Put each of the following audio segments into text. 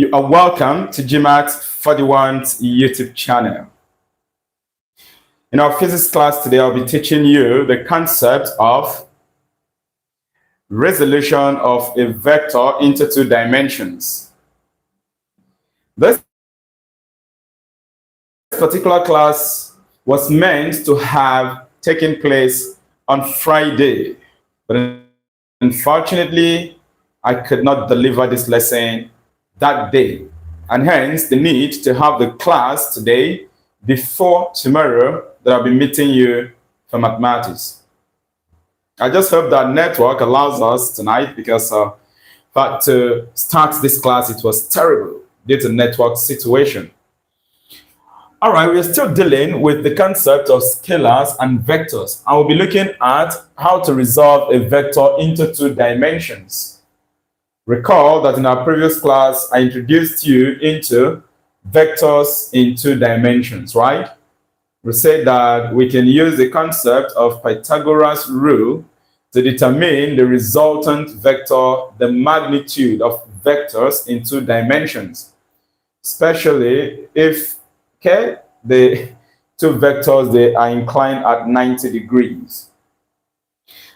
You are welcome to GMAETS 41's YouTube channel. In our physics class today, I'll be teaching you the concept of resolution of a vector into two dimensions. This particular class was meant to have taken place on Friday, but unfortunately, I could not deliver this lesson that day, and hence the need to have the class today before tomorrow that I'll be meeting you for mathematics. I just hope that network allows us tonight, because but to start this class it was terrible due to network situation. All right, we're still dealing with the concept of scalars and vectors. I will be looking at how to resolve a vector into two dimensions. Recall that in our previous class, I introduced you into vectors in two dimensions, right? We said that we can use the concept of Pythagoras' rule to determine the resultant vector, the magnitude of vectors in two dimensions, especially if the two vectors, they are inclined at 90 degrees.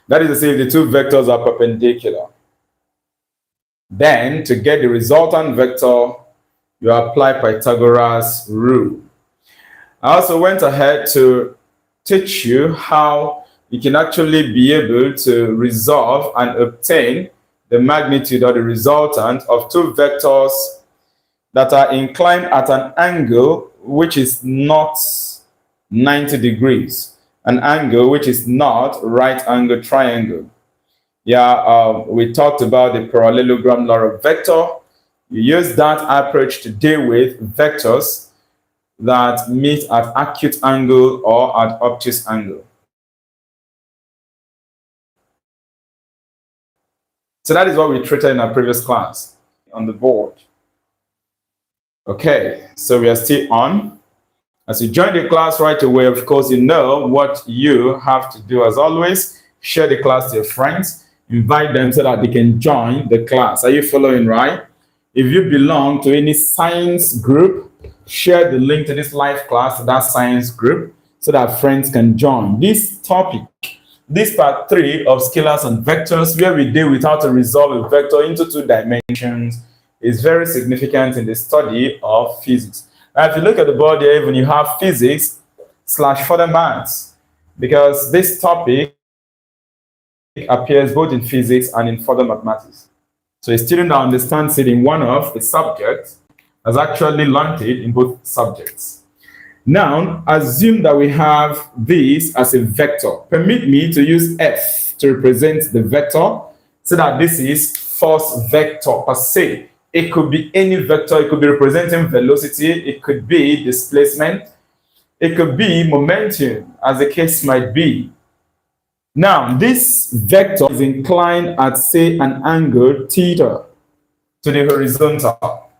That is to say, if the two vectors are perpendicular. Then, to get the resultant vector, you apply Pythagoras' rule. I also went ahead to teach you how you can actually be able to resolve and obtain the magnitude or the resultant of two vectors that are inclined at an angle which is not 90 degrees, an angle which is not right angle triangle. We talked about the parallelogram law of vector. You use that approach to deal with vectors that meet at acute angle or at obtuse angle. So that is what we treated in our previous class on the board. Okay, so we are still on. As you join the class right away, of course, you know what you have to do. As always, share the class to your friends. Invite them so that they can join the class. Are you following, right? If you belong to any science group, share the link to this live class to that science group so that friends can join. This topic, this part 3 of scalars and vectors, where we deal with how to resolve a vector into two dimensions, is very significant in the study of physics. Now, if you look at the board here, even you have physics / further maths, because this topic appears both in physics and in further mathematics. So a student that understands it in one of the subjects has actually learned it in both subjects. Now, assume that we have this as a vector. Permit me to use F to represent the vector, so that this is force vector per se. It could be any vector. It could be representing velocity. It could be displacement. It could be momentum, as the case might be. Now, this vector is inclined at, say, an angle theta to the horizontal.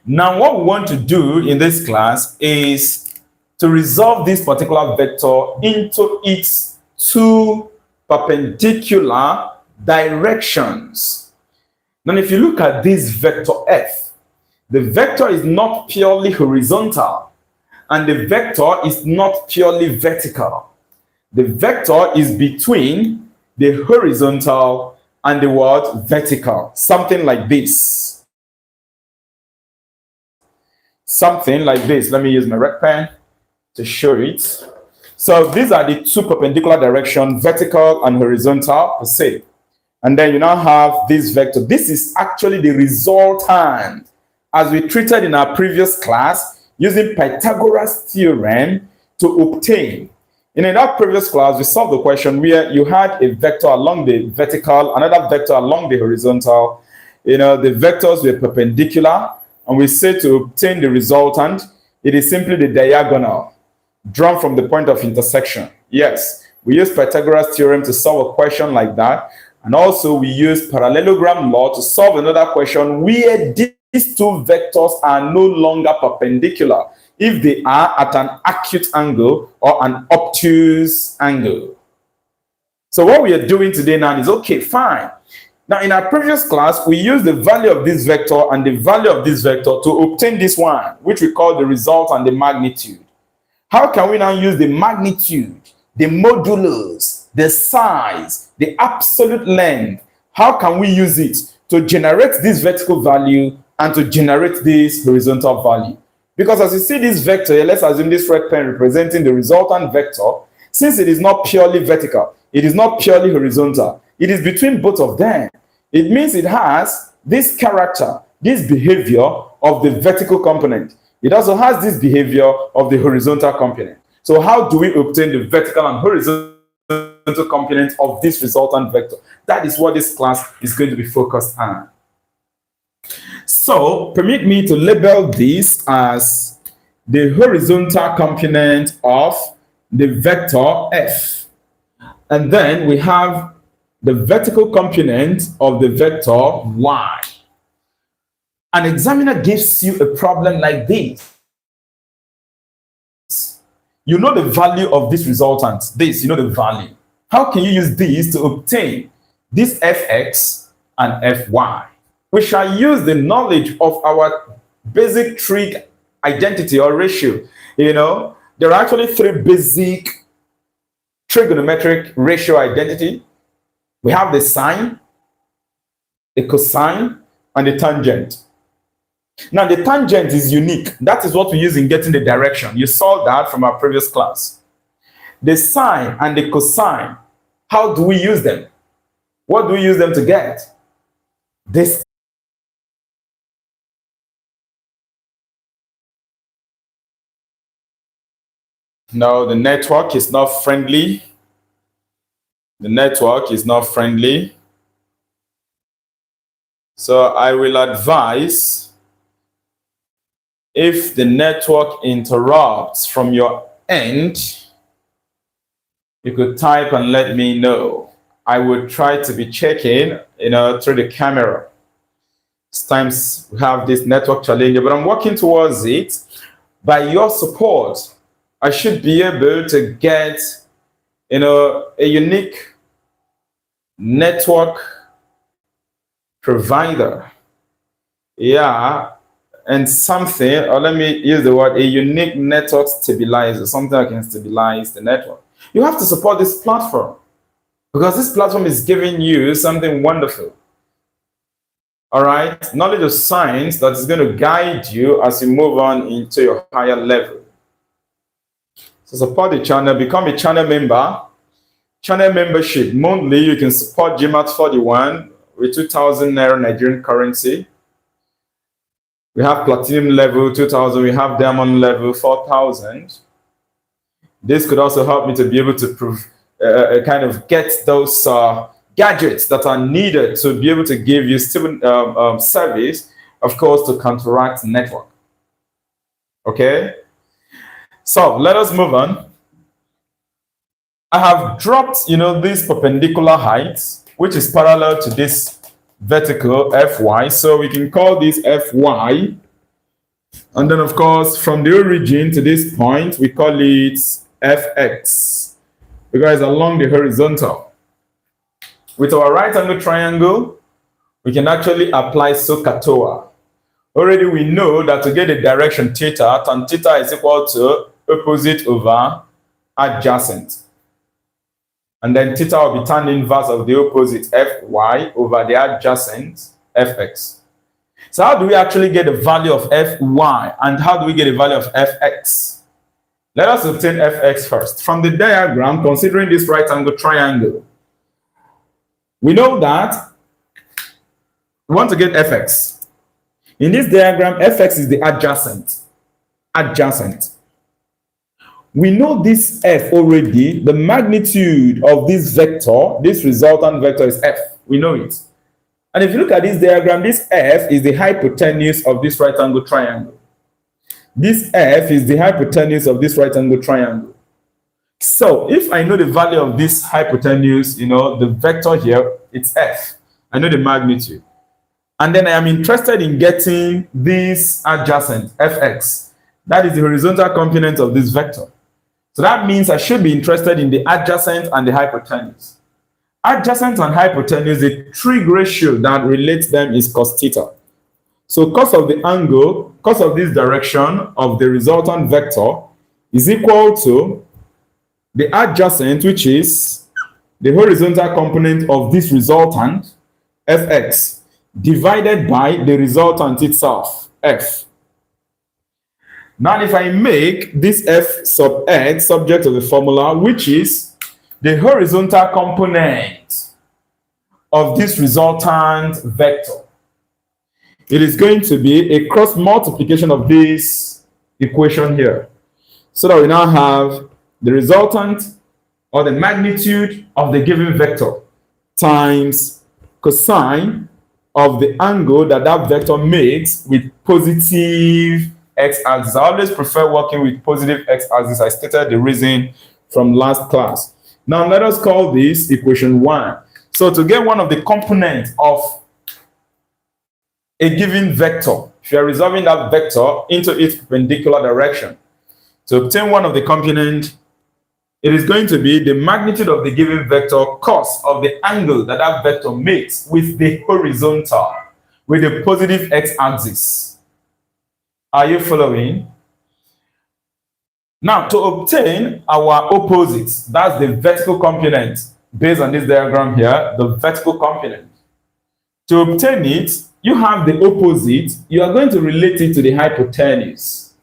Now, what we want to do in this class is to resolve this particular vector into its two perpendicular directions. Now, if you look at this vector F, the vector is not purely horizontal, and the vector is not purely vertical. The vector is between the horizontal and the word vertical. Something like this. Something like this. Let me use my red pen to show it. So these are the two perpendicular directions, vertical and horizontal per se. And then you now have this vector. This is actually the resultant, as we treated in our previous class, using Pythagoras theorem to obtain. In that previous class, we solved the question where you had a vector along the vertical, another vector along the horizontal. The vectors were perpendicular, and we said to obtain the resultant, it is simply the diagonal drawn from the point of intersection. Yes, we use Pythagoras theorem to solve a question like that, and also we use parallelogram law to solve another question where these two vectors are no longer perpendicular, if they are at an acute angle or an obtuse angle. So what we are doing today now is, okay, fine. Now, in our previous class, we used the value of this vector and the value of this vector to obtain this one, which we call the result and the magnitude. How can we now use the magnitude, the modulus, the size, the absolute length? How can we use it to generate this vertical value and to generate this horizontal value? Because as you see this vector here, let's assume this red pen representing the resultant vector. Since it is not purely vertical, it is not purely horizontal, it is between both of them. It means it has this character, this behavior of the vertical component. It also has this behavior of the horizontal component. So how do we obtain the vertical and horizontal components of this resultant vector? That is what this class is going to be focused on. So permit me to label this as the horizontal component of the vector f. And then we have the vertical component of the vector y. An examiner gives you a problem like this. You know the value of this resultant, you know the value. How can you use this to obtain this fx and fy? We shall use the knowledge of our basic trig identity or ratio. You know, there are actually three basic trigonometric ratio identity. We have the sine, the cosine, and the tangent. Now, the tangent is unique. That is what we use in getting the direction. You saw that from our previous class. The sine and the cosine, how do we use them? What do we use them to get? This. No, the network is not friendly. The network is not friendly. So I will advise, if the network interrupts from your end, you could type and let me know. I would try to be checking, through the camera. Sometimes we have this network challenge, but I'm working towards it. By your support, I should be able to get, a unique network provider. Yeah. And something, or let me use the word, a unique network stabilizer, something that can stabilize the network. You have to support this platform because this platform is giving you something wonderful. All right, knowledge of science that is going to guide you as you move on into your higher level. So support the channel, become a channel member. Channel membership, monthly, you can support GMAETS 41 with 2,000 Naira Nigerian currency. We have platinum level 2,000, we have diamond level 4,000. This could also help me to be able to kind of get those gadgets that are needed to be able to give you still service, of course, to counteract network. Okay? So let us move on. I have dropped, this perpendicular height, which is parallel to this vertical fy. So we can call this fy. And then, of course, from the origin to this point, we call it fx, because along the horizontal. With our right angle triangle, we can actually apply SOHCAHTOA. Already we know that to get the direction theta, tan theta is equal to opposite over adjacent. And then theta will be tan inverse of the opposite fy over the adjacent fx. So how do we actually get the value of fy and how do we get the value of fx? Let us obtain fx first. From the diagram, considering this right angle triangle, we know that we want to get fx. In this diagram, fx is the adjacent. Adjacent. We know this f already. The magnitude of this vector, this resultant vector, is f. We know it. And if you look at this diagram, this f is the hypotenuse of this right angle triangle. This f is the hypotenuse of this right angle triangle. So if I know the value of this hypotenuse, the vector here, it's f. I know the magnitude. And then I am interested in getting this adjacent, fx. That is the horizontal component of this vector. So that means I should be interested in the adjacent and the hypotenuse. Adjacent and hypotenuse, the trig ratio that relates them is cos theta. So cos of the angle, cos of this direction of the resultant vector is equal to the adjacent, which is the horizontal component of this resultant, fx, divided by the resultant itself, f. Now, if I make this f sub x subject to the formula, which is the horizontal component of this resultant vector, it is going to be a cross multiplication of this equation here. So that we now have the resultant or the magnitude of the given vector times cosine of the angle that that vector makes with positive x-axis. I always prefer working with positive x-axis. I stated the reason from last class. Now let us call this equation 1. So to get one of the components of a given vector, if you are resolving that vector into its perpendicular direction, to obtain one of the components, it is going to be the magnitude of the given vector cos of the angle that that vector makes with the horizontal, with the positive x-axis. Are you following? Now, to obtain our opposite, that's the vertical component, based on this diagram here, the vertical component. To obtain it, you have the opposite, you are going to relate it to the hypotenuse.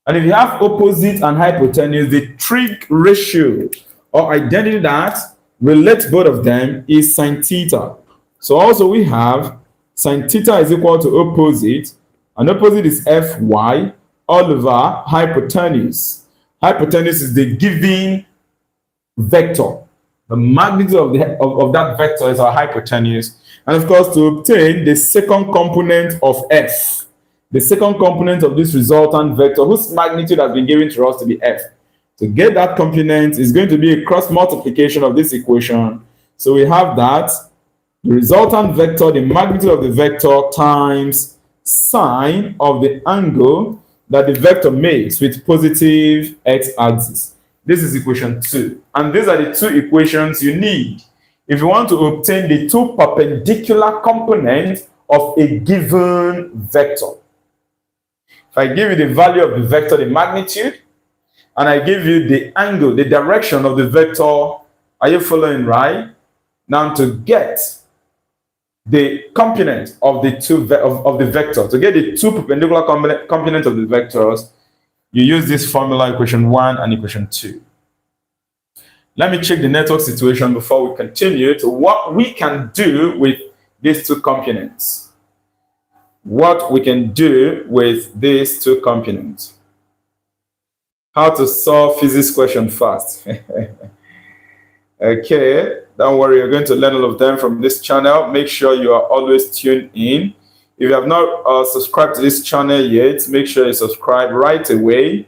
And if you have opposite and hypotenuse, the trig ratio or identity that relates both of them is sine theta. So also we have sine theta is equal to opposite, and opposite is Fy all over hypotenuse. Hypotenuse is the given vector. The magnitude of that vector is our hypotenuse. And of course, to obtain the second component of f, the second component of this resultant vector, whose magnitude has been given to us to be f. To get that component is going to be a cross multiplication of this equation. So we have that the resultant vector, the magnitude of the vector times sine of the angle that the vector makes with positive x-axis. This is equation 2. And these are the two equations you need if you want to obtain the two perpendicular components of a given vector. If I give you the value of the vector, the magnitude, and I give you the angle, the direction of the vector, are you following right? Now to get the component of the of the vector, to get the two perpendicular components of the vectors, you use this formula, equation 1 and equation 2. Let me check the network situation before we continue to what we can do with these two components. What we can do with these two components. How to solve physics question fast. Okay, don't worry, you're going to learn all of them from this channel. Make sure you are always tuned in. If you have not subscribed to this channel yet, make sure you subscribe right away.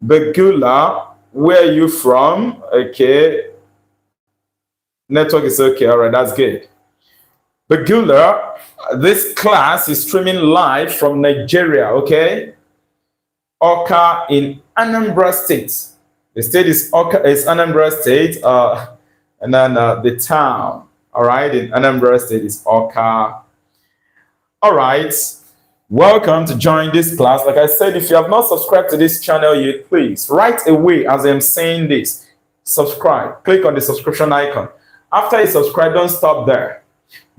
Begula, where are you from? Okay. Network is okay. All right, that's good. Begula, this class is streaming live from Nigeria, okay? Oka in Anambra State. The state is Oka, is Anambra State, and then the town, all right, in Anambra State is Oka. All right, welcome to join this class. Like I said, if you have not subscribed to this channel yet, please, right away as I'm saying this, subscribe. Click on the subscription icon. After you subscribe, don't stop there.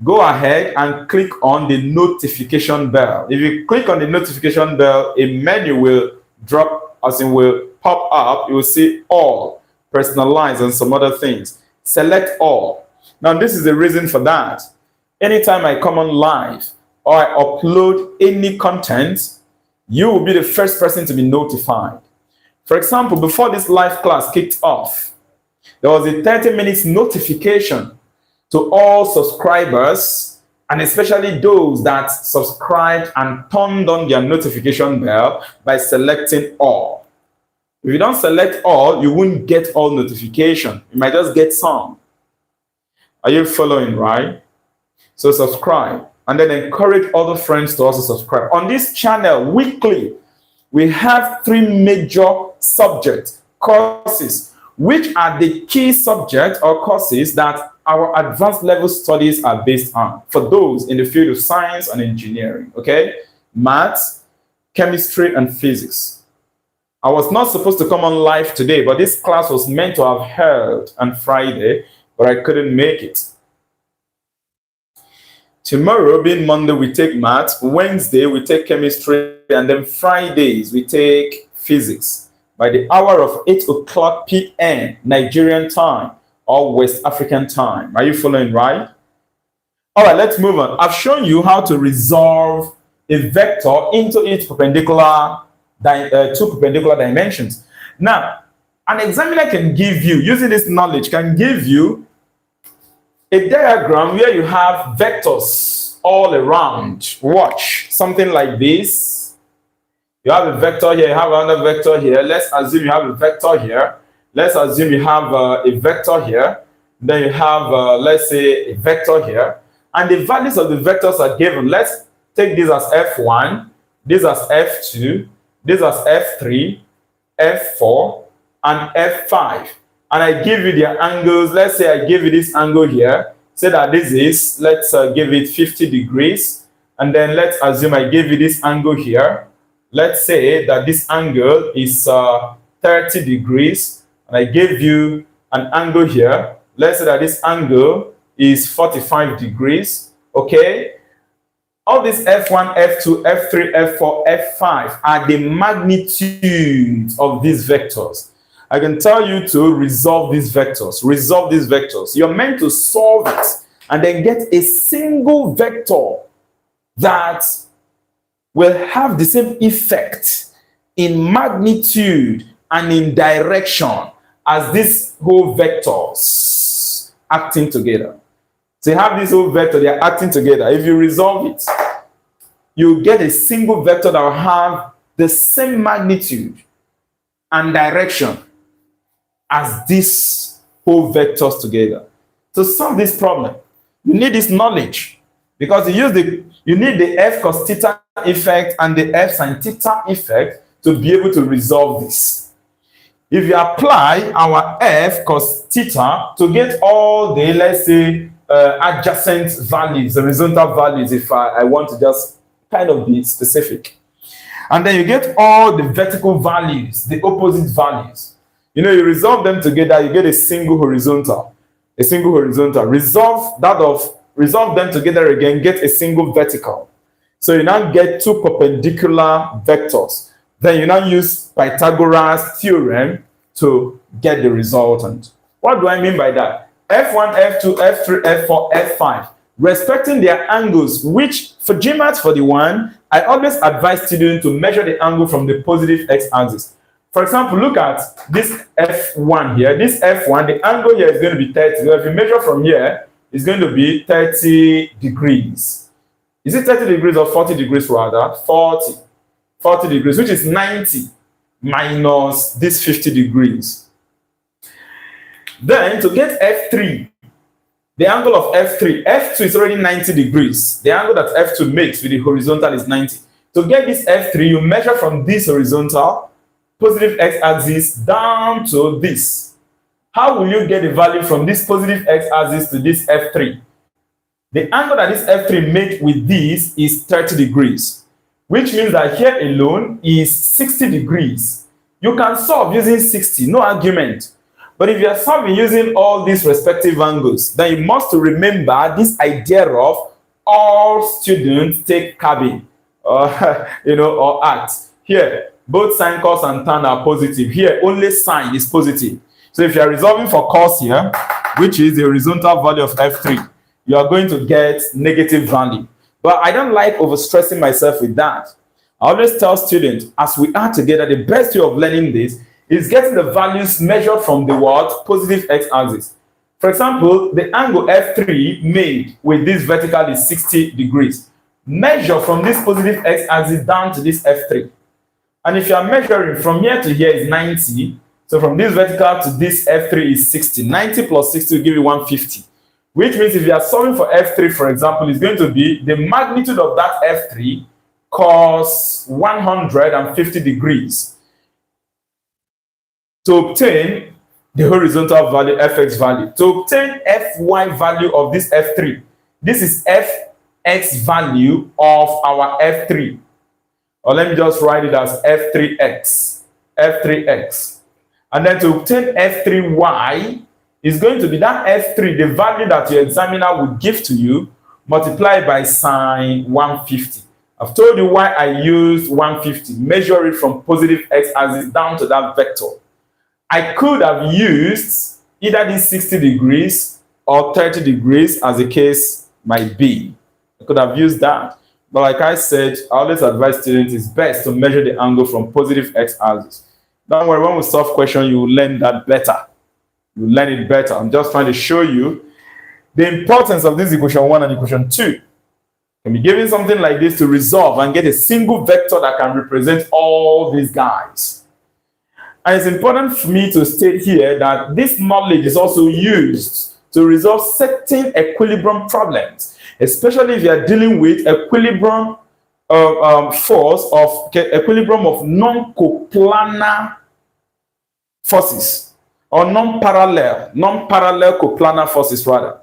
Go ahead and click on the notification bell. If you click on the notification bell, a menu will drop, as in will pop up. You will see all, personalized, and some other things. Select all. Now, this is the reason for that. Anytime I come on live or I upload any content, you will be the first person to be notified. For example, before this live class kicked off, there was a 30 minutes notification to all subscribers, and especially those that subscribed and turned on their notification bell by selecting all. If you don't select all, you won't get all notification. You might just get some. Are you following, right? So subscribe, and then encourage other friends to also subscribe. On this channel, weekly, we have 3 major subjects, courses, which are the key subjects or courses that our advanced level studies are based on for those in the field of science and engineering, okay? Maths, chemistry, and physics. I was not supposed to come on live today, but this class was meant to have held on Friday, but I couldn't make it. Tomorrow, being Monday, we take maths. Wednesday, we take chemistry. And then Fridays, we take physics. By the hour of 8 o'clock p.m. Nigerian time or West African time. Are you following, right? All right, let's move on. I've shown you how to resolve a vector into its perpendicular, two perpendicular dimensions. Now, an examiner can give you, using this knowledge, can give you a diagram where you have vectors all around. Watch, something like this. You have a vector here, you have another vector here. Let's assume you have a vector here. Let's assume you have a vector here. Then you have, let's say, a vector here. And the values of the vectors are given. Let's take this as F1, this as F2, this as F3, F4, and F5. And I give you their angles. Let's say I give you this angle here. Say that this is, let's give it 50 degrees. And then let's assume I give you this angle here. Let's say that this angle is 30 degrees. And I give you an angle here. Let's say that this angle is 45 degrees. Okay. All these F1, F2, F3, F4, F5 are the magnitudes of these vectors. I can tell you to resolve these vectors. Resolve these vectors. You're meant to solve it and then get a single vector that will have the same effect in magnitude and in direction as these whole vectors acting together. So you have this whole vector, they are acting together. If you resolve it, you get a single vector that will have the same magnitude and direction as these whole vectors together. To solve this problem, you need this knowledge because you need the F cos theta effect and the F sin theta effect to be able to resolve this. If you apply our F cos theta to get all the, let's say, adjacent values, the horizontal values, if I want to just kind of be specific. And then you get all the vertical values, the opposite values. You know, you resolve them together, you get a single horizontal. A single horizontal. Resolve them together again, get a single vertical. So you now get two perpendicular vectors. Then you now use Pythagoras theorem to get the resultant. What do I mean by that? F1, F2, F3, F4, F5. Respecting their angles, which for GMAT for the one, I always advise students to measure the angle from the positive x-axis. For example, look at this F1 here. This F1, the angle here is going to be 30. So if you measure from here, it's going to be 30 degrees. Is it 30 degrees or 40 degrees rather? 40. 40 degrees, which is 90 minus this 50 degrees. Then to get F3, the angle of F3, F2 is already 90 degrees. The angle that F2 makes with the horizontal is 90. To get this F3, you measure from this horizontal, positive x-axis, down to this. How will you get the value from this positive x-axis to this F3? The angle that this F3 makes with this is 30 degrees, which means that here alone is 60 degrees. You can solve using 60, no argument. But if you are solving using all these respective angles, then you must remember this idea of all students take cabin, or arts. Here, both sine, cos, and tan are positive. Here, only sine is positive. So if you are resolving for cos here, which is the horizontal value of F3, you are going to get negative value. But I don't like overstressing myself with that. I always tell students, as we are together, the best way of learning this is getting the values measured from the what? Positive x-axis. For example, the angle F3 made with this vertical is 60 degrees. Measure from this positive x-axis down to this F3. And if you are measuring from here to here is 90, so from this vertical to this F3 is 60. 90 plus 60 will give you 150. Which means if you are solving for F3, for example, it's going to be the magnitude of that F3 cos 150 degrees. To obtain the horizontal value, fx value. To obtain fy value of this f3, this is fx value of our f3. Or let me just write it as f3x. And then to obtain f3y is going to be that f3, the value that your examiner would give to you, multiplied by sine 150. I've told you why I used 150. Measure it from positive x-axis down to that vector. I could have used either this 60 degrees or 30 degrees, as the case might be. I could have used that. But like I said, I always advise students it's best to measure the angle from positive x-axis. Don't worry, when we solve question, you will learn that better. You will learn it better. I'm just trying to show you the importance of this equation 1 and equation 2. You can be given something like this to resolve and get a single vector that can represent all these guys. And it's important for me to state here that this knowledge is also used to resolve certain equilibrium problems, especially if you are dealing with equilibrium force of equilibrium of non-coplanar forces, or non-parallel coplanar forces rather.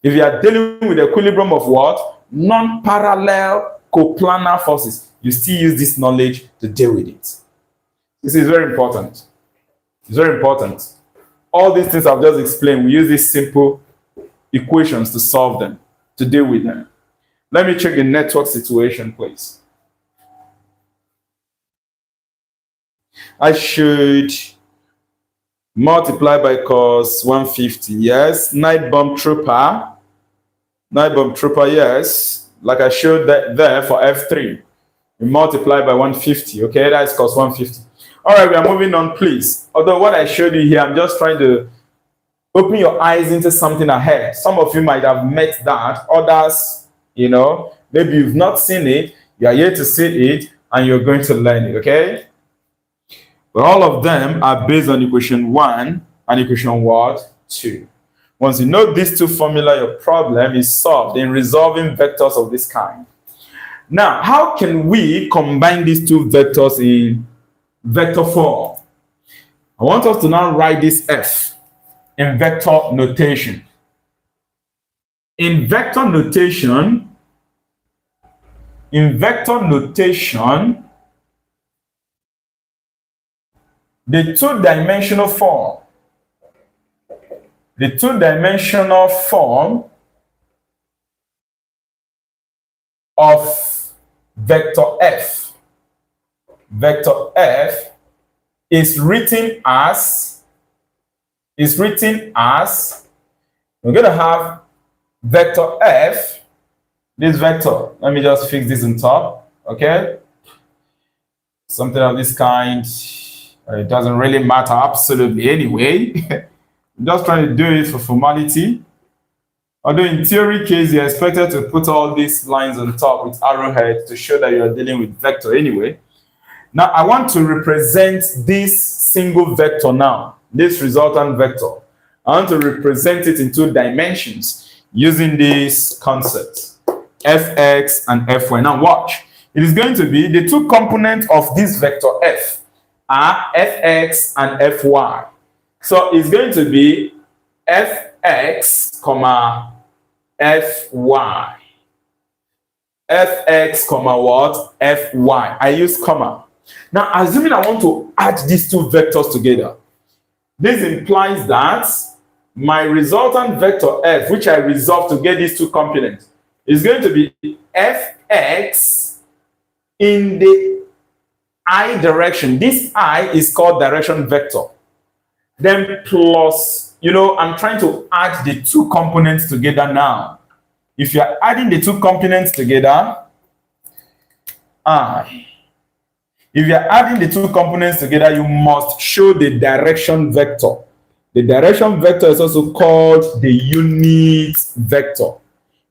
If you are dealing with equilibrium of what? Non-parallel coplanar forces, you still use this knowledge to deal with it. This is very important. It's very important. All these things I've just explained, we use these simple equations to solve them, to deal with them. Let me check the network situation, please. I should multiply by cos 150. Yes. Night bomb trooper, yes. Like I showed that there for F3. We multiply by 150. Okay, that is cos 150. All right, we are moving on, please. Although what I showed you here, I'm just trying to open your eyes into something ahead. Some of you might have met that. Others, maybe you've not seen it. You are yet to see it, and you're going to learn it, okay? But all of them are based on equation 1 and equation what? 2. Once you know these two formula, your problem is solved in resolving vectors of this kind. Now, how can we combine these two vectors in vector form? I want us to now write this F in vector notation. In vector notation, the two-dimensional form of vector F is written as, we're going to have vector F, this vector, let me just fix this on top, okay? Something of this kind, it doesn't really matter absolutely anyway. I'm just trying to do it for formality. Although in theory case, you're expected to put all these lines on top with arrowheads to show that you're dealing with vector anyway. Now, I want to represent this single vector now, this resultant vector. I want to represent it in two dimensions using this concept, fx and fy. Now, watch. It is going to be the two components of this vector f are fx and fy. So, it's going to be fx, comma, fy. Fx, comma, what? Fy. I use comma. Now, assuming I want to add these two vectors together, this implies that my resultant vector f, which I resolve to get these two components, is going to be fx in the I direction. This I is called direction vector. Then plus, I'm trying to add the two components together now. If you're adding the two components together, if you're adding the two components together, you must show the direction vector. The direction vector is also called the unit vector.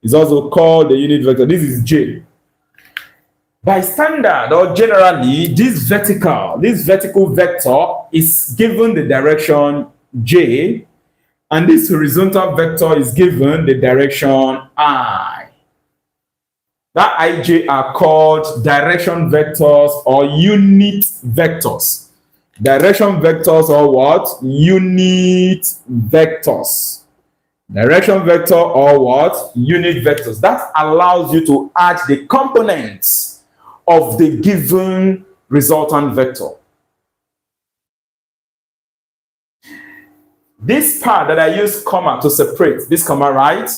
It's also called the unit vector. This is J. By standard or generally, this vertical vector is given the direction J, and this horizontal vector is given the direction I. That ij are called direction vectors or unit vectors. Direction vectors or what? Unit vectors. Direction vector or what? Unit vectors. That allows you to add the components of the given resultant vector. This part that I use comma to separate, this comma, right?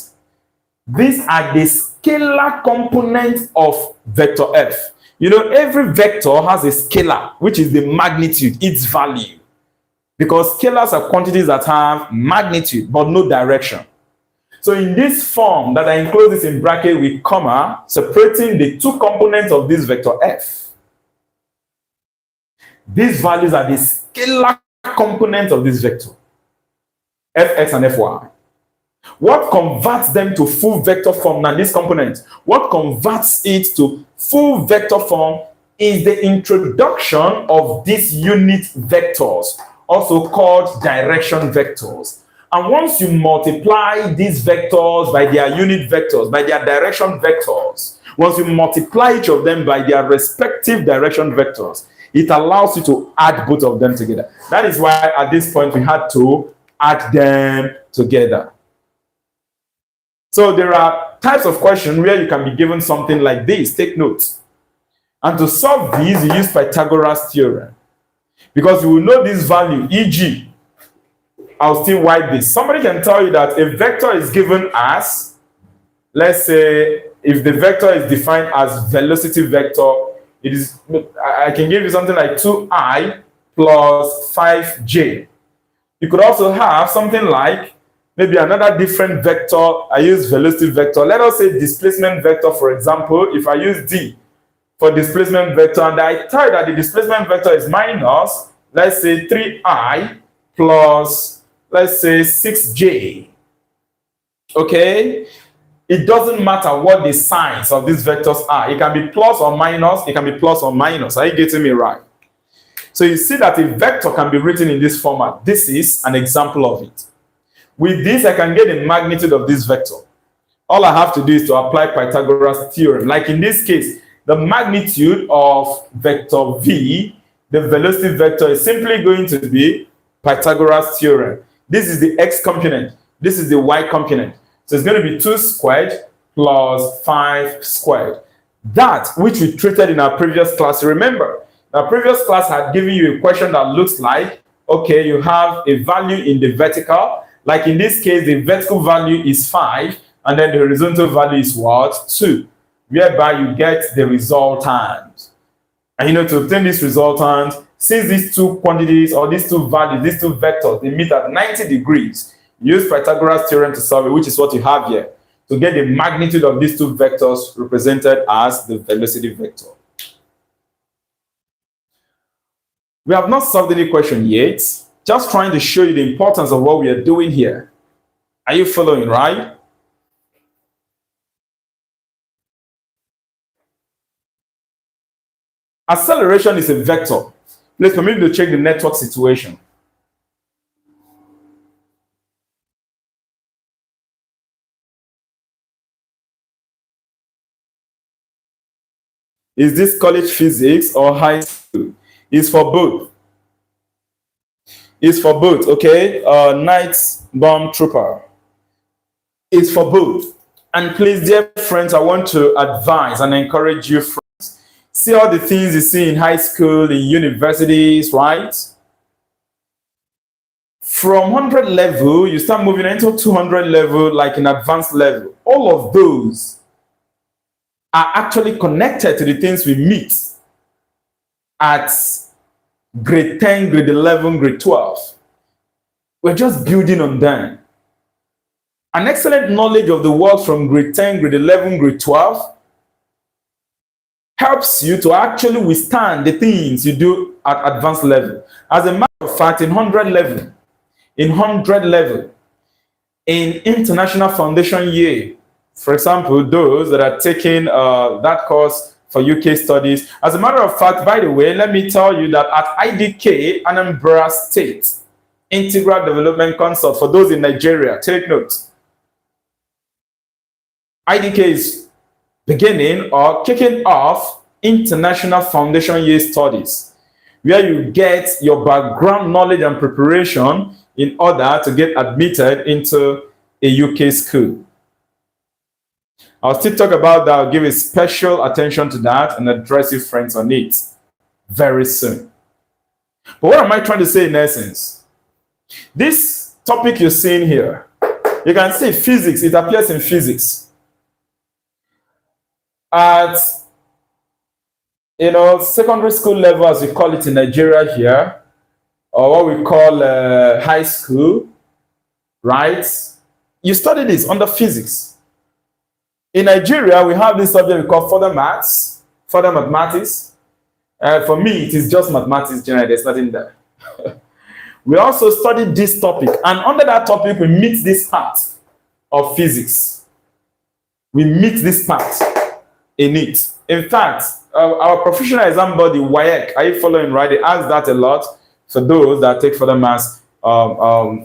These are the scalar components of vector f. You know, every vector has a scalar, which is the magnitude, its value. Because scalars are quantities that have magnitude, but no direction. So in this form that I enclose this in bracket with comma, separating the two components of this vector f. These values are the scalar components of this vector, fx and fy. What converts them to full vector form now, this component? What converts it to full vector form is the introduction of these unit vectors, also called direction vectors. And once you multiply these vectors by their unit vectors, by their direction vectors, once you multiply each of them by their respective direction vectors, it allows you to add both of them together. That is why at this point we had to add them together. So there are types of questions where you can be given something like this. Take note. And to solve these, you use Pythagoras theorem. Because you will know this value, e.g., I'll still write this. Somebody can tell you that a vector is given as, let's say, if the vector is defined as velocity vector, it is, I can give you something like 2i plus 5j. You could also have something like maybe another different vector. I use velocity vector. Let us say displacement vector, for example. If I use D for displacement vector, and I tell you that the displacement vector is minus, let's say 3i plus, let's say 6j. Okay? It doesn't matter what the signs of these vectors are. It can be plus or minus. It can be plus or minus. Are you getting me right? So you see that a vector can be written in this format. This is an example of it. With this, I can get the magnitude of this vector. All I have to do is to apply Pythagoras theorem. Like in this case, the magnitude of vector v, the velocity vector, is simply going to be Pythagoras theorem. This is the x component. This is the y component. So it's going to be 2 squared plus 5 squared. That which we treated in our previous class. Remember, our previous class had given you a question that looks like, okay, you have a value in the vertical. Like in this case, the vertical value is 5, and then the horizontal value is what? 2, whereby you get the resultant. And you know, to obtain this resultant, since these two quantities or these two values, these two vectors, they meet at 90 degrees, use Pythagoras theorem to solve it, which is what you have here, to get the magnitude of these two vectors represented as the velocity vector. We have not solved any question yet. Just trying to show you the importance of what we are doing here. Are you following, right? Acceleration is a vector. Please permit me to check the network situation. Is this college physics or high school? It's for both. It's for both, okay? Night bomb trooper. It's for both. And please, dear friends, I want to advise and encourage you, friends. See all the things you see in high school, in universities, right? From 100 level, you start moving into 200 level, like an advanced level. All of those are actually connected to the things we meet at grade 10, grade 11, grade 12. We're just building on them. An excellent knowledge of the world from grade 10, grade 11, grade 12 helps you to actually withstand the things you do at advanced level. As a matter of fact, in 100 level, in international foundation year, for example, those that are taking that course for UK studies. As a matter of fact, by the way, let me tell you that at IDK, Anambra State, Integral Development Consult, for those in Nigeria, take note. IDK is beginning or kicking off international foundation year studies. where you get your background knowledge and preparation in order to get admitted into a UK school. I'll still talk about that. I'll give a special attention to that and address you friends on it very soon. But what am I trying to say in essence? This topic you're seeing here, you can see physics. It appears in physics. At secondary school level, as we call it in Nigeria here, or what we call high school, right? You study this under physics. In Nigeria, we have this subject we call further maths, further mathematics. For me, it is just mathematics generally. There's nothing there. We also studied this topic, and under that topic, we meet this part of physics. We meet this part in it. In fact, our professional exam body, WAEC, are you following, right? They ask that a lot for those that take further maths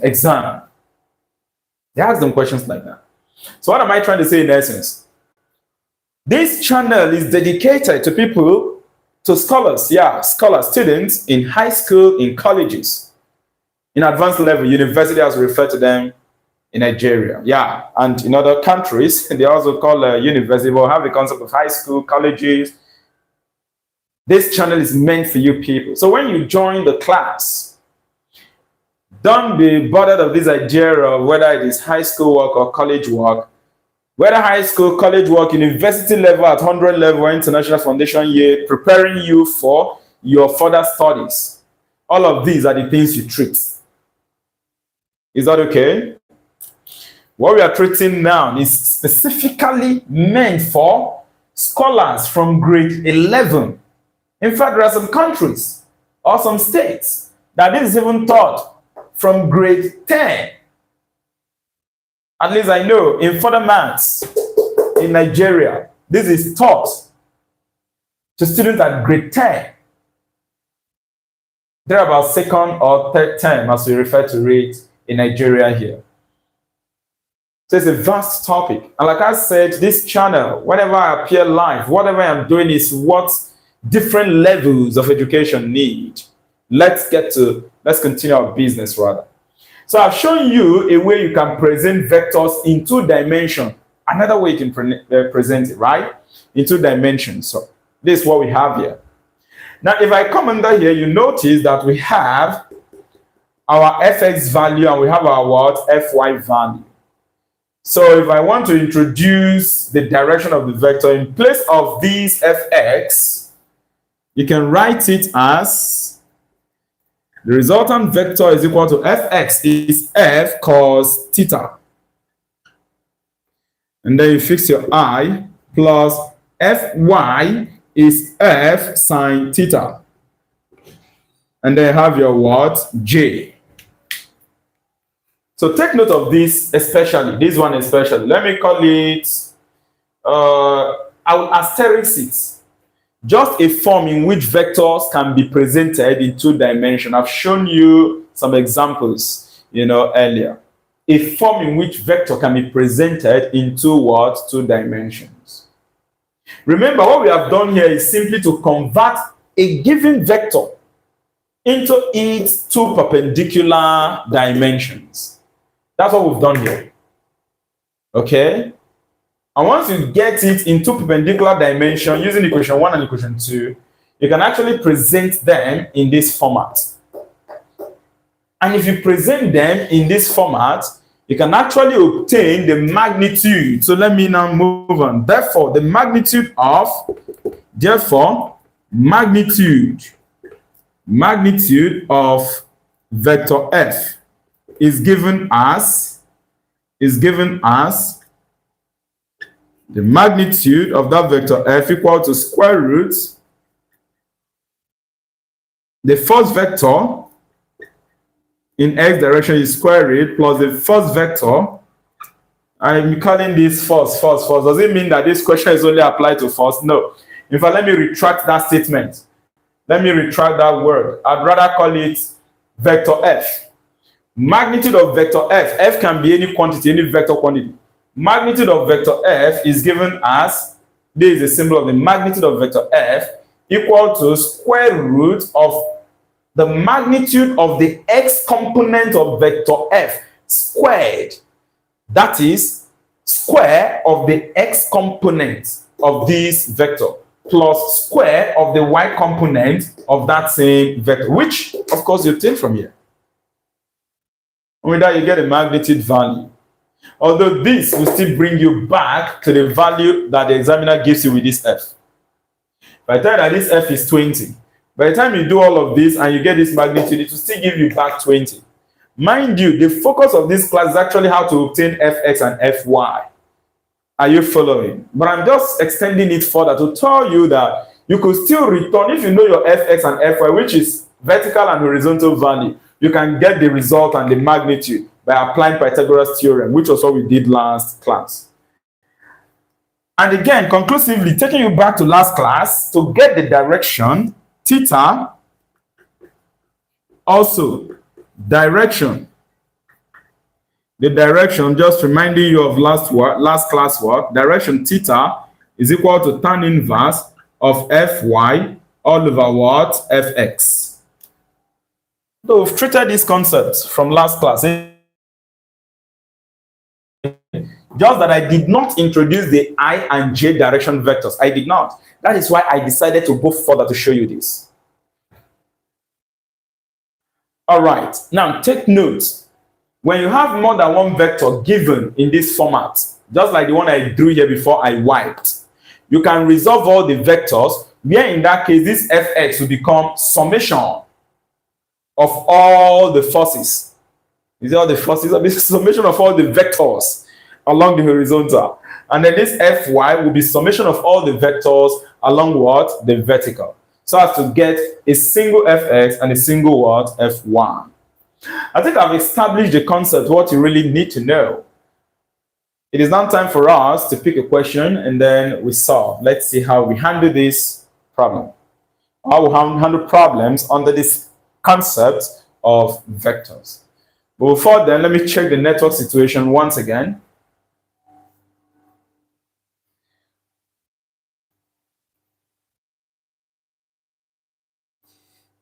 exam. They ask them questions like that. So what am I trying to say in essence? This channel is dedicated to people, to scholars, students in high school, in colleges, in advanced level, university as we refer to them in Nigeria. And in other countries, they also call university, but have the concept of high school, colleges. This channel is meant for you people. So when you join the class, don't be bothered of this idea of whether it is high school work or college work. Whether high school, college work, university level, at 100 level, international foundation year, preparing you for your further studies. All of these are the things you treat. Is that okay? What we are treating now is specifically meant for scholars from grade 11. In fact, there are some countries or some states that this is even taught from grade 10. At least I know in further maths in Nigeria, this is taught to students at grade 10. They're about second or third term, as we refer to it in Nigeria here. So it's a vast topic. And like I said, this channel, whenever I appear live, whatever I'm doing is what different levels of education need. Let's continue our business rather. So I've shown you a way you can present vectors in 2 dimensions. Another way you can present it, right? In 2 dimensions. So this is what we have here. Now, if I come under here, you notice that we have our fx value and we have our what? Fy value. So if I want to introduce the direction of the vector in place of this fx, you can write it as the resultant vector is equal to fx is f cos theta. And then you fix your I plus fy is f sine theta. And then you have your what? J. So take note of this especially, this one especially. Let me call it, I will asterisk it. Just a form in which vectors can be presented in 2 dimensions. I've shown you some examples, earlier. A form in which vector can be presented in 2 dimensions. Remember, what we have done here is simply to convert a given vector into its 2 perpendicular dimensions. That's what we've done here. Okay? And once you get it in 2 perpendicular dimensions using equation 1 and equation 2, you can actually present them in this format. And if you present them in this format, you can actually obtain the magnitude. So let me now move on. Therefore, the magnitude of vector f is given as the magnitude of that vector f equal to square root the first vector in x direction is square root plus the first vector. I'm calling this first. Does it mean that this question is only applied to first? No. In fact, let me retract that statement. Let me retract that word. I'd rather call it vector f. Magnitude of vector f can be any quantity, any vector quantity. Magnitude of vector f is given as, this is a symbol of the magnitude of vector f, equal to square root of the magnitude of the x component of vector f squared. That is square of the x component of this vector plus square of the y component of that same vector, which of course you obtain from here. With that, you get a magnitude value. Although this will still bring you back to the value that the examiner gives you with this f. By the time that this f is 20, by the time you do all of this and you get this magnitude, it will still give you back 20. Mind you, the focus of this class is actually how to obtain fx and fy. Are you following? But I'm just extending it further to tell you that you could still return, if you know your fx and fy, which is vertical and horizontal value, you can get the result and the magnitude by applying Pythagoras theorem, which was what we did last class. And again, conclusively, taking you back to last class, to get the direction, theta, also direction. The direction, just reminding you of last class work, direction theta is equal to tan inverse of fy all over what? Fx. So we've treated these concepts from last class. Just that I did not introduce the I and J direction vectors. I did not. That is why I decided to go further to show you this. All right. Now take note. When you have more than one vector given in this format, just like the one I drew here before I wiped, you can resolve all the vectors, where in that case, this fx will become summation of all the forces. Is it all the forces? It's summation of all the vectors along the horizontal. And then this fy will be summation of all the vectors along what? The vertical. So as to get a single fx and a single what? Fy. I think I've established the concept, what you really need to know. It is now time for us to pick a question and then we solve. Let's see how we handle this problem. How we handle problems under this concept of vectors. But before then, let me check the network situation once again.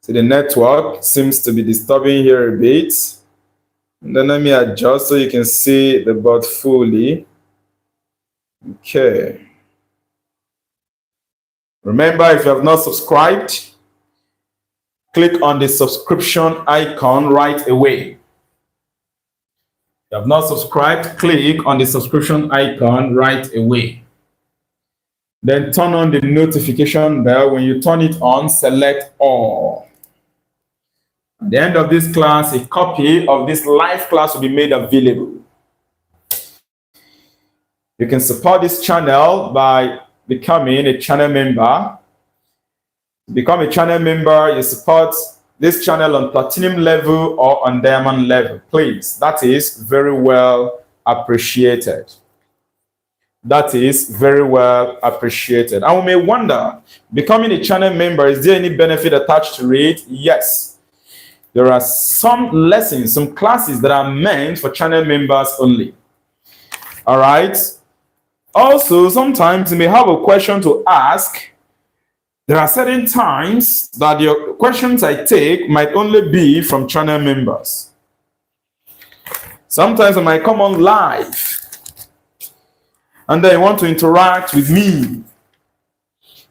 So the network seems to be disturbing here a bit. And then let me adjust so you can see the board fully. Okay. Remember, if you have not subscribed, click on the subscription icon right away. If you have not subscribed, click on the subscription icon right away. Then turn on the notification bell. When you turn it on, select all. At the end of this class, a copy of this live class will be made available. You can support this channel by becoming a channel member. To become a channel member, you support this channel on platinum level or on diamond level. Please, that is very well appreciated. That is very well appreciated. And we may wonder, becoming a channel member, is there any benefit attached to it? Yes. There are some lessons, some classes that are meant for channel members only. All right. Also, sometimes you may have a question to ask. There are certain times that your questions I take might only be from channel members. Sometimes I might come on live and they want to interact with me.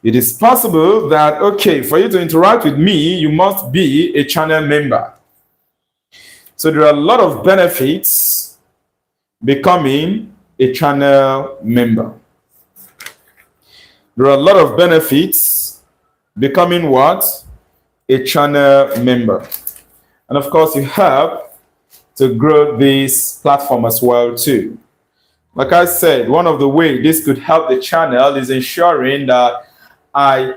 It is possible that, okay, for you to interact with me, you must be a channel member. So there are a lot of benefits becoming a channel member. There are a lot of benefits becoming what? A channel member. And of course, you help to grow this platform as well too. Like I said, one of the ways this could help the channel is ensuring that I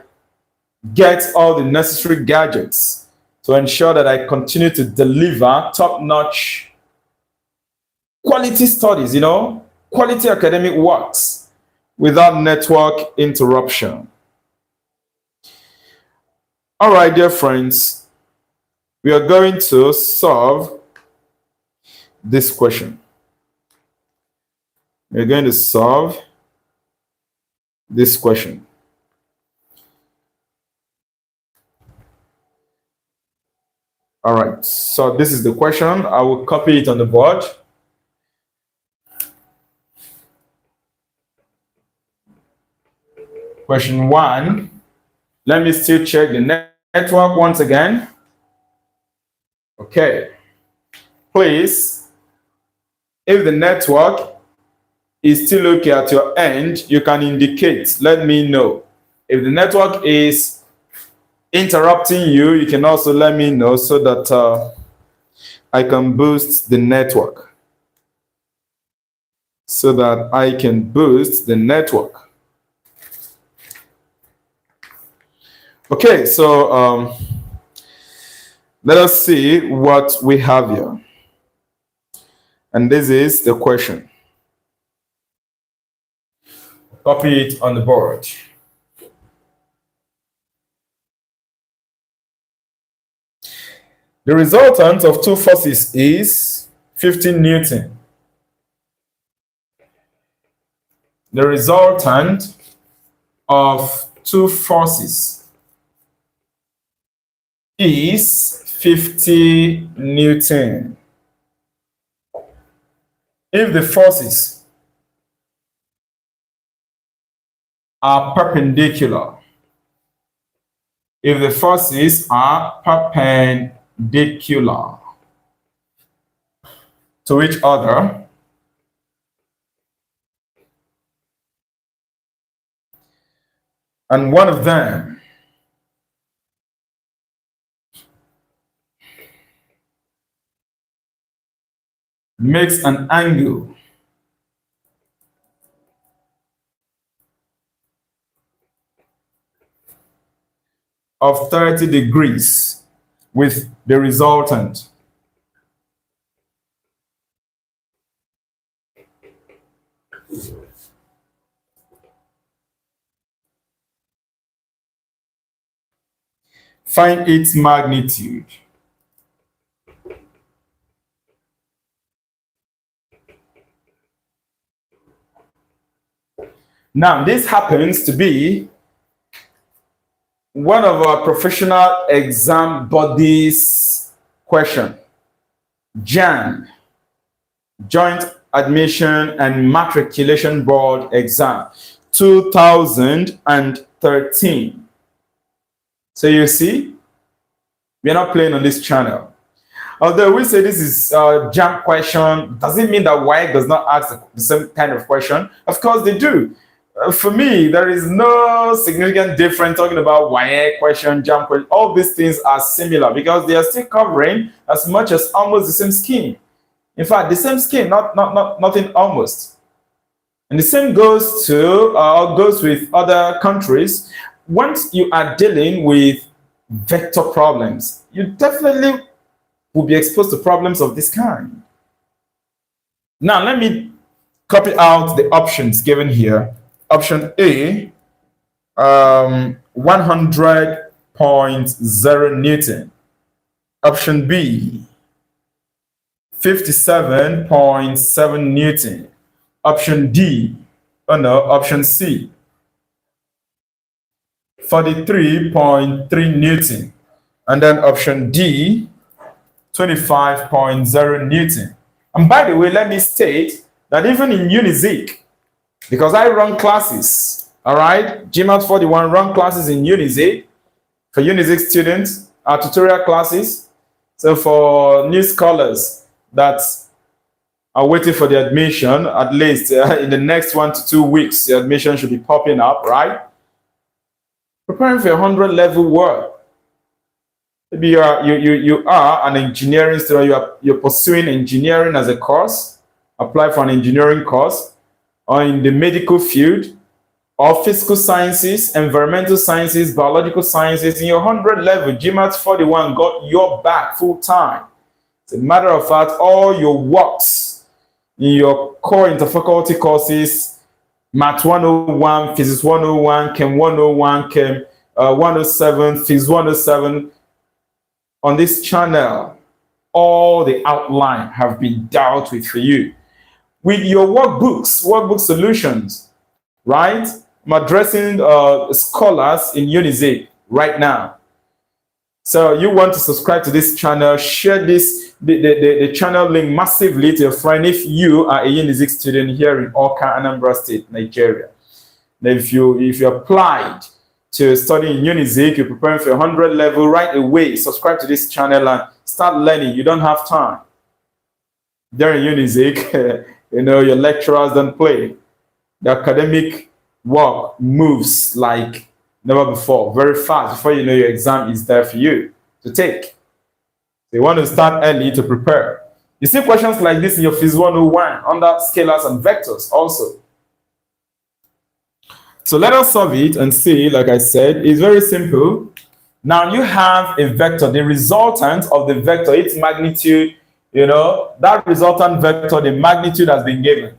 get all the necessary gadgets to ensure that I continue to deliver top-notch quality studies, quality academic works without network interruption. All right, dear friends, we are going to solve this question. We're going to solve this question. All right, so this is the question. I will copy it on the board. Question 1. Let me still check the network once again. Okay. Please, if the network is still okay at your end, you can indicate. Let me know. If the network is interrupting you, you can also let me know so that I can boost the network. Okay, so let us see what we have here. And this is the question. Copy it on the board. The resultant of two forces is 15 Newton. The resultant of two forces is 50 Newton. If the forces are perpendicular, to each other, and one of them makes an angle of 30 degrees with the resultant. Find its magnitude. Now, this happens to be one of our professional exam bodies question. JAM, Joint Admission and Matriculation Board exam, 2013. So you see, we are not playing on this channel. Although we say this is a JAM question, does it mean that WAEC does not ask the same kind of question? Of course they do. For me, there is no significant difference talking about WAEC question, JAM question. All these things are similar because they are still covering as much as almost the same scheme. In fact, the same scheme, nothing almost. And the same goes with other countries. Once you are dealing with vector problems, you definitely will be exposed to problems of this kind. Now, let me copy out the options given here. Option A, 100.0 Newton. Option B, 57.7 Newton. Option D, option C, 43.3 Newton. And then option D, 25.0 Newton. And by the way, let me state that even in Unizik, because I run classes, all right? GMAT 41 run classes in Unizik for Unizik students, our tutorial classes. So for new scholars that are waiting for the admission, at least in the next 1 to 2 weeks, the admission should be popping up, right? Preparing for a 100 level work. Maybe you are an engineering student, you're pursuing engineering as a course, apply for an engineering course, or in the medical field, or physical sciences, environmental sciences, biological sciences. In your 100 level, GMAT 41 got your back full time. As a matter of fact, all your works in your core interfaculty courses, Math 101, Physics 101, Chem 101, Chem 107, Physics 107, on this channel, all the outline have been dealt with for you. With your workbook solutions, right? I'm addressing scholars in Unizik right now. So you want to subscribe to this channel, share the channel link massively to your friend if you are a Unizik student here in Awka, Anambra State, Nigeria. Now, if you applied to study in Unizik, you're preparing for 100 level right away, subscribe to this channel and start learning. You don't have time. There in Unizik, your lecturers don't play. The academic work moves like never before, very fast. Before you know, your exam is there for you to take. They want to start early to prepare. You see questions like this in your Phys 101 under scalars and vectors also. So let us solve it and see, like I said, it's very simple. Now you have a vector, the resultant of the vector, its magnitude, that resultant vector, the magnitude has been given.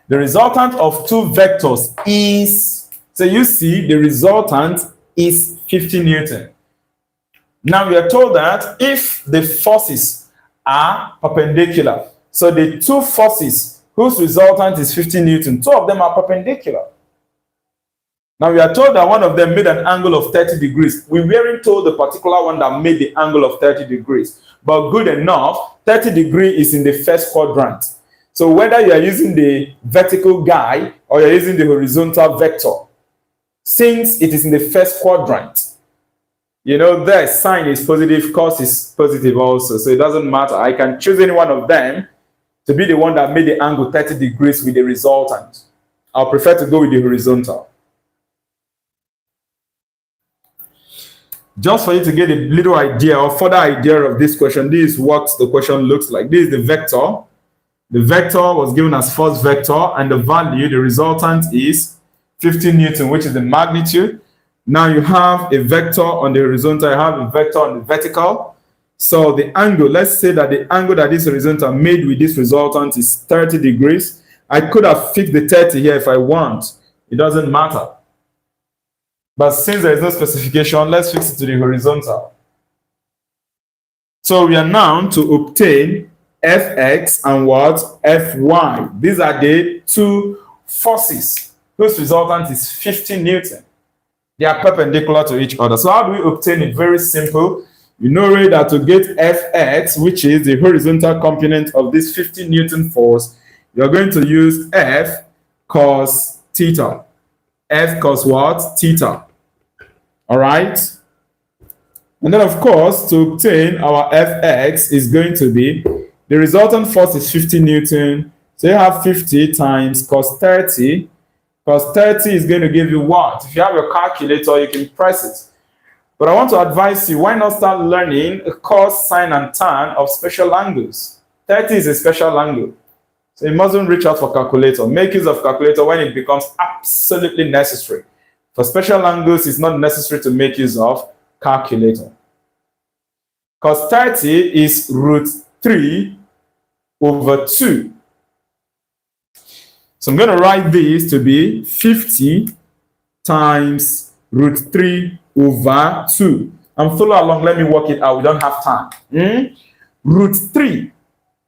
The resultant of two vectors is, so you see the resultant is 50 Newton. Now we are told that if the forces are perpendicular, so the two forces whose resultant is 50 Newton, two of them are perpendicular. Now we are told that one of them made an angle of 30 degrees. We weren't told the particular one that made the angle of 30 degrees. But good enough, 30 degrees is in the first quadrant. So whether you are using the vertical guy or you're using the horizontal vector, since it is in the first quadrant, there sine is positive, cos is positive also. So it doesn't matter. I can choose any one of them to be the one that made the angle 30 degrees with the resultant. I'll prefer to go with the horizontal. Just for you to get a little idea or further idea of this question, this is what the question looks like. This is the vector. The vector was given as first vector, and the value, the resultant is 50 Newton, which is the magnitude. Now you have a vector on the horizontal, you have a vector on the vertical. So the angle, let's say that the angle that this horizontal made with this resultant is 30 degrees. I could have fixed the 30 here if I want. It doesn't matter. But since there is no specification, let's fix it to the horizontal. So we are now to obtain Fx and what? Fy. These are the two forces whose resultant is 50 Newton. They are perpendicular to each other. So how do we obtain it? Very simple. You know already that to get Fx, which is the horizontal component of this 50 Newton force, you're going to use F cos theta. F cos what? Theta. All right. And then, of course, to obtain our Fx is going to be the resultant force is 50 Newton. So you have 50 times cos 30. Cos 30 is going to give you what? If you have your calculator, you can press it. But I want to advise you, why not start learning cos, sine, and tan of special angles? 30 is a special angle. So you mustn't reach out for calculator. Make use of calculator when it becomes absolutely necessary. For special angles, it's not necessary to make use of calculator. Cos 30 is root 3 over 2. So I'm going to write this to be 50 times root 3 over 2. And follow along, let me work it out. We don't have time. Root 3,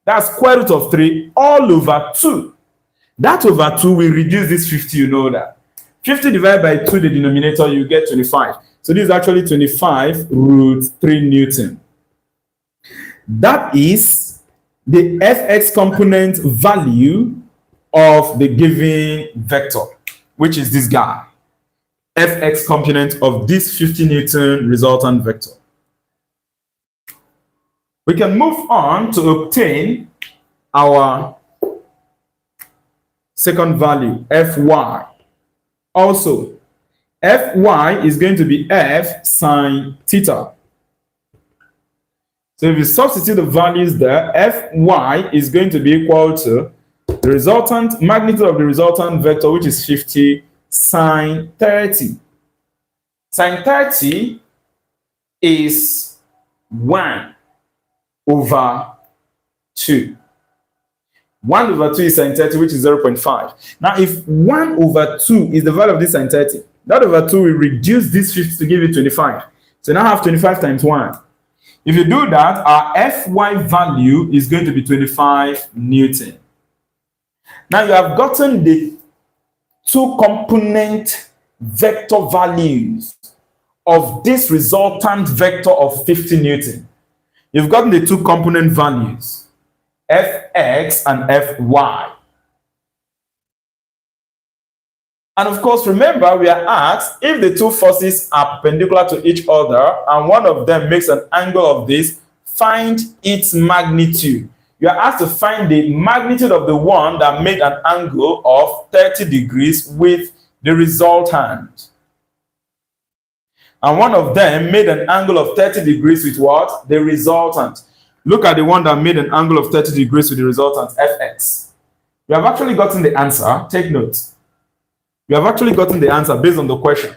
that's square root of 3 all over 2. That over 2 will reduce this 50, you know that. 50 divided by 2, the denominator, you get 25. So this is actually 25 root 3 Newton. That is the Fx component value of the given vector, which is this guy. Fx component of this 50 Newton resultant vector. We can move on to obtain our second value, Fy. Also, Fy is going to be F sine theta. So if you substitute the values there, Fy is going to be equal to the resultant magnitude of the resultant vector, which is 50 sine 30. Sine 30 is 1 over 2. 1 over 2 is sine 30, which is 0.5. Now, if 1 over 2 is the value of this sine 30, that over 2 will reduce this 50 to give you 25. So now I have 25 times 1. If you do that, our Fy value is going to be 25 Newton. Now you have gotten the two component vector values of this resultant vector of 50 Newton. You've gotten the two component values, Fx and Fy. And of course, remember, we are asked if the two forces are perpendicular to each other and one of them makes an angle of this, find its magnitude. You are asked to find the magnitude of the one that made an angle of 30 degrees with the resultant. And one of them made an angle of 30 degrees with what? The resultant. Look at the one that made an angle of 30 degrees with the resultant, Fx. You have actually gotten the answer. Take note. You have actually gotten the answer based on the question.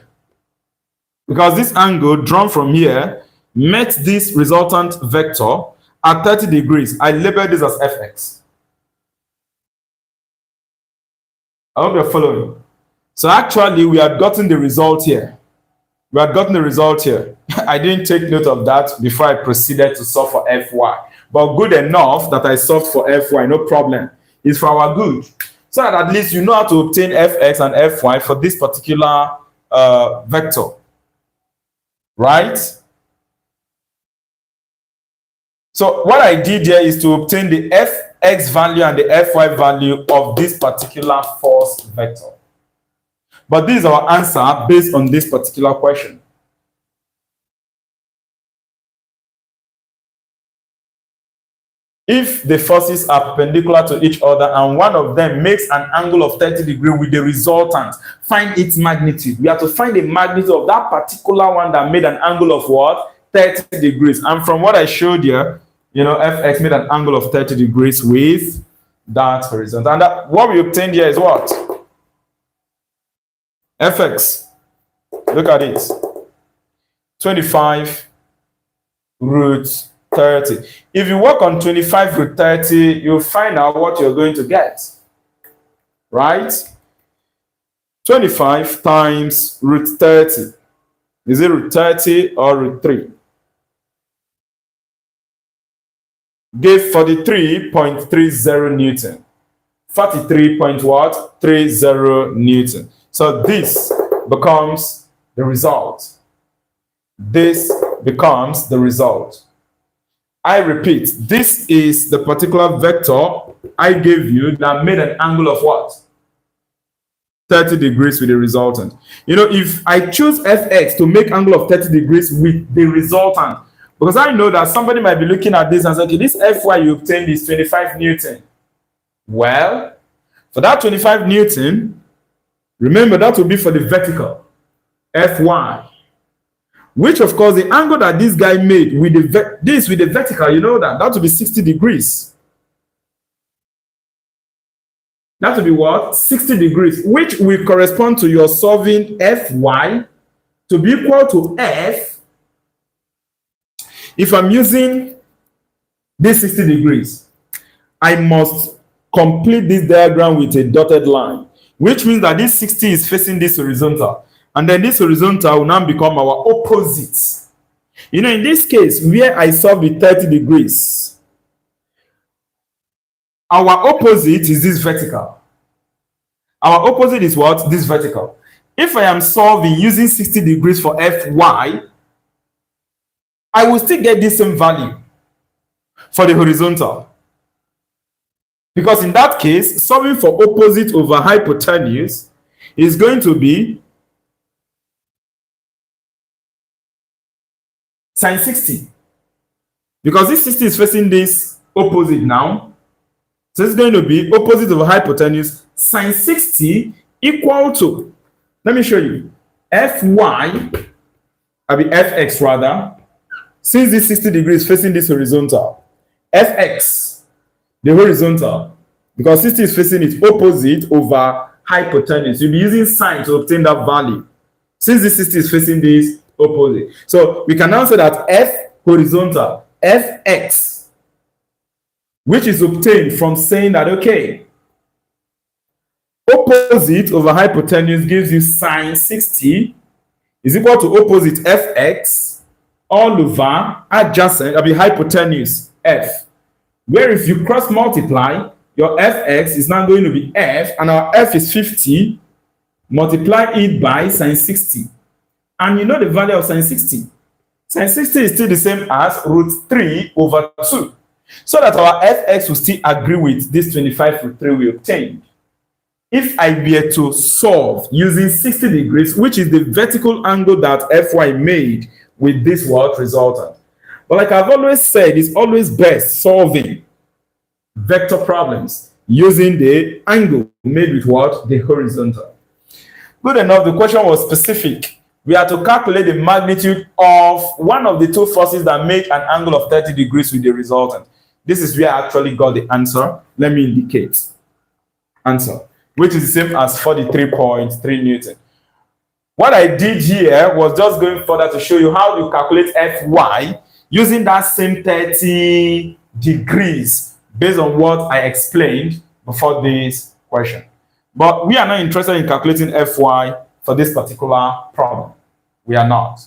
Because this angle drawn from here met this resultant vector at 30 degrees. I labeled this as Fx. I hope you're following. So actually, we had gotten the result here. We had gotten the result here. I didn't take note of that before I proceeded to solve for Fy. But good enough that I solved for Fy, no problem. It's for our good. So that at least you know how to obtain Fx and Fy for this particular vector. Right? So what I did here is to obtain the Fx value and the Fy value of this particular force vector. But this is our answer based on this particular question. If the forces are perpendicular to each other and one of them makes an angle of 30 degrees with the resultant, find its magnitude. We have to find the magnitude of that particular one that made an angle of what? 30 degrees. And from what I showed you, Fx made an angle of 30 degrees with that horizontal. And what we obtained here is what? Fx. Look at it. 25 root 30. If you work on 25 root 30, you'll find out what you're going to get. Right? 25 times root 30. Is it root 30 or root 3? Give 43.30 Newton. 43.30 Newton. So this becomes the result. This becomes the result. I repeat, this is the particular vector I gave you that made an angle of what? 30 degrees with the resultant. If I choose Fx to make angle of 30 degrees with the resultant, because I know that somebody might be looking at this and say, okay, this Fy you obtained is 25 Newton. Well, for that 25 Newton, remember that will be for the vertical, Fy. Which, of course, the angle that this guy made with the vertical, that will be 60 degrees. That will be what? 60 degrees, which will correspond to your solving Fy to be equal to F. If I'm using this 60 degrees, I must complete this diagram with a dotted line, which means that this 60 is facing this horizontal. And then this horizontal will now become our opposite. In this case, where I solve with 30 degrees, our opposite is this vertical. Our opposite is what? This vertical. If I am solving using 60 degrees for Fy, I will still get this same value for the horizontal. Because in that case, solving for opposite over hypotenuse is going to be sine 60. Because this 60 is facing this opposite now. So it's going to be opposite over hypotenuse, sine 60 equal to, let me show you, Fx rather, since this 60 degrees is facing this horizontal, Fx, the horizontal, because 60 is facing its opposite over hypotenuse. You'll be using sine to obtain that value. Since this 60 is facing this opposite. So we can now say that F horizontal, Fx, which is obtained from saying that, okay, opposite over hypotenuse gives you sine 60 is equal to opposite Fx all over adjacent, hypotenuse F. Where if you cross multiply, your Fx is now going to be F, and our F is 50, multiply it by sine 60. And you know the value of sine 60. Sine 60 is still the same as root 3 over 2. So that our fx will still agree with this 25 root 3 we obtained. If I were to solve using 60 degrees, which is the vertical angle that fy made with this what resultant. But like I've always said, it's always best solving vector problems using the angle made with what? The horizontal. Good enough, the question was specific. We had to calculate the magnitude of one of the two forces that make an angle of 30 degrees with the resultant. This is where I actually got the answer. Let me indicate. Answer, which is the same as 43.3 Newton. What I did here was just going further to show you how you calculate Fy using that same 30 degrees based on what I explained before this question. But we are not interested in calculating Fy for this particular problem. We are not.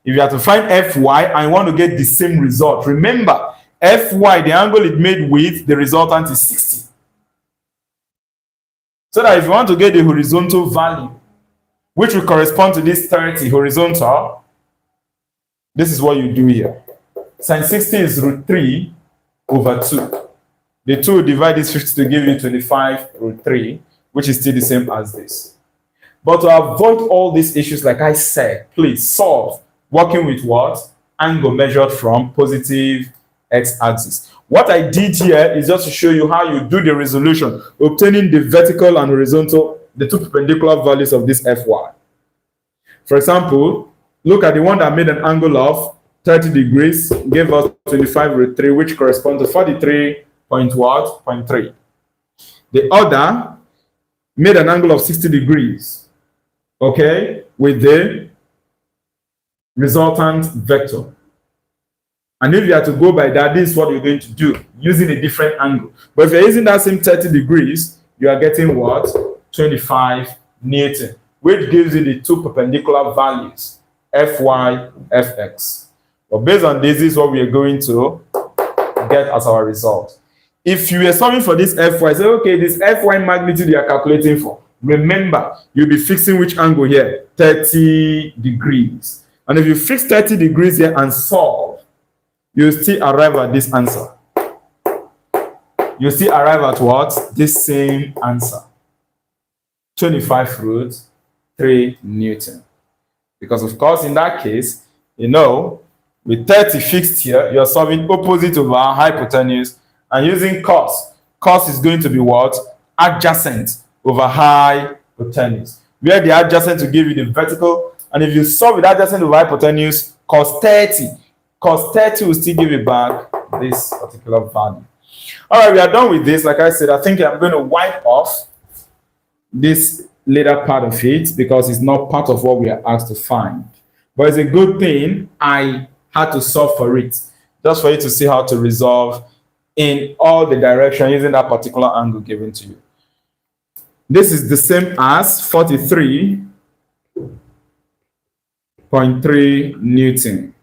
If you have to find Fy and you want to get the same result, remember, Fy, the angle it made with the resultant is 60. So that if you want to get the horizontal value, which will correspond to this 30 horizontal, this is what you do here. Sine 60 is root 3 over 2. The 2 divide this 50 to give you 25 root 3, which is still the same as this. But to avoid all these issues, like I said, please solve working with what? Angle measured from positive x-axis. What I did here is just to show you how you do the resolution, obtaining the vertical and horizontal, the two perpendicular values of this Fy. For example, look at the one that made an angle of 30 degrees, gave us 25 root 3, which corresponds to 43.3. The other made an angle of 60 degrees, okay, with the resultant vector. And if you have to go by that, this is what you're going to do, using a different angle. But if you're using that same 30 degrees, you are getting what? 25 Newton, which gives you the two perpendicular values, Fy, Fx. But based on this is what we are going to get as our result. If you are solving for this Fy, say, okay, this Fy magnitude you are calculating for, remember, you'll be fixing which angle here? 30 degrees. And if you fix 30 degrees here and solve, you'll still arrive at this answer. You'll still arrive at what? This same answer. 25 root 3 Newton. Because of course, in that case, you know, with 30 fixed here, you're solving opposite over hypotenuse and using cos. Cos is going to be what? Adjacent over hypotenuse. Where the adjacent will give you the vertical, and if you solve with adjacent over hypotenuse, cos 30 will still give you back this particular value. All right, we are done with this. Like I said, I think I'm going to wipe off this later part of it because it's not part of what we are asked to find. But it's a good thing I had to solve for it, just for you to see how to resolve in all the directions using that particular angle given to you. This is the same as 43.3 Newton.